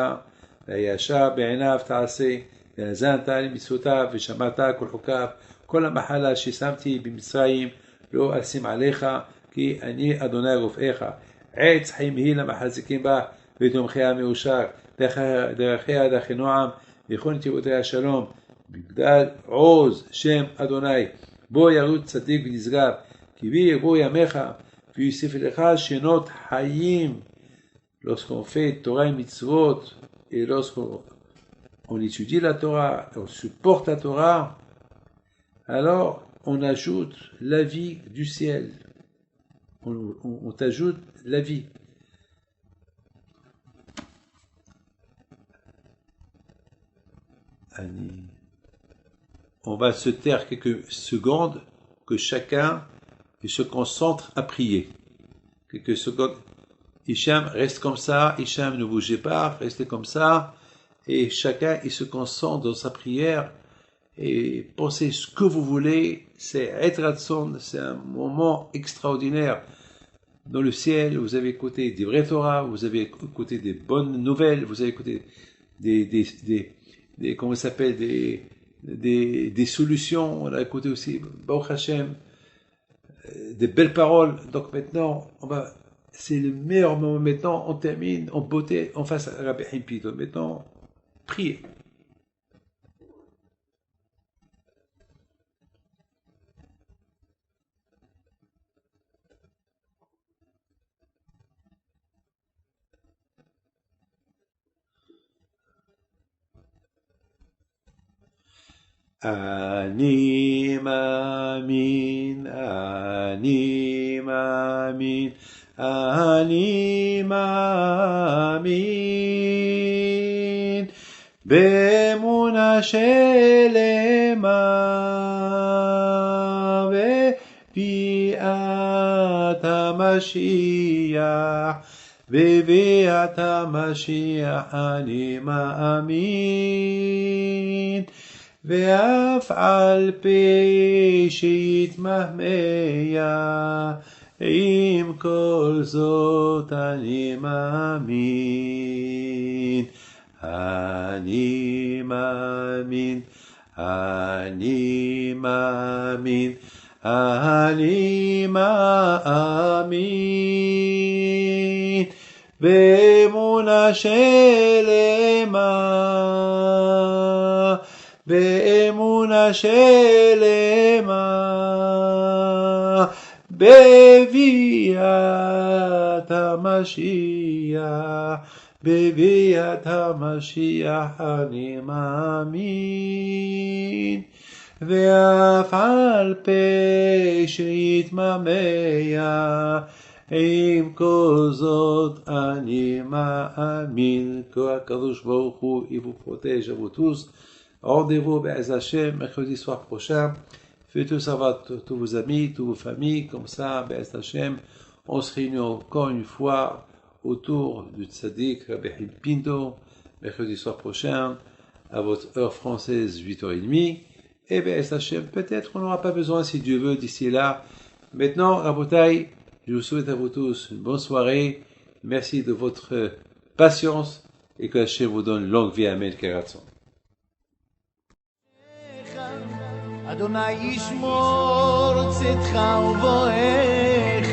וישר בעיניו תעשה והאזנת למצוותיו ושמעת כל חוקיו כל המחלה ששמתי במצרים לא אשים עליך כי אני אדוני רופאיך עץ חיים היא למחזיקים בה ותומכיה מאושר דרכיה דרכי נועם וכל נתיבותיה שלום בגדל עוז שם אדוני בו ירוץ צדיק ונשגב כי בי יבואו ימיך puis c'est fait chez notre Hayim, lorsqu'on fait Torah et Mitzvot, et lorsqu'on étudie la Torah, on supporte la Torah, alors on ajoute la vie du ciel. On t'ajoute la vie. On va se taire quelques secondes, que chacun il se concentre à prier. Quelques secondes. Hicham, reste comme ça. Hicham, ne bougez pas. Restez comme ça. Et chacun, il se concentre dans sa prière. Et pensez ce que vous voulez. C'est Etratson. C'est un moment extraordinaire. Dans le ciel, vous avez écouté des vrais Torah. Vous avez écouté des bonnes nouvelles. Vous avez écouté des comment ça s'appelle, des solutions. On a écouté aussi, Baruch Hashem, des belles paroles. Donc maintenant, c'est le meilleur moment. Maintenant, on termine en beauté en face à Rabbi Himpito. Maintenant, priez. אני מאמין, אני מאמין, אני מאמין, באמונה שלמה בביאת המשיח, בביאת המשיח אני מאמין. ואף על פי שיתמהמה, עם כל זאת אני מאמין. אני מאמין, אני מאמין, אני מאמין. באמונה שלמה, באמונה שלמה, בביאת המשיח, בביאת המשיח אני מאמין. ואף על פי שיתמהמה, עם כל זאת אני מאמין. qu'Akadosh Baruch Hu, il vous protège à vous tous. Rendez-vous Be'ez Hashem mercredi soir prochain. Faites savoir tous vos amis, toutes vos familles, comme ça, Be'ez Hashem, on se réunit encore une fois autour du Tzaddik Rabbi Chaim Pinto, mercredi soir prochain, à votre heure française, 8h30. Et bien, peut-être on n'aura pas besoin, si Dieu veut, d'ici là. Maintenant, Rabotai, je vous souhaite à vous tous une bonne soirée. Merci de votre patience et que Hachem vous donne longue vie. Amen. Keratzon. אדוני ישמור צאתך ובואך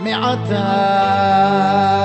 מעתה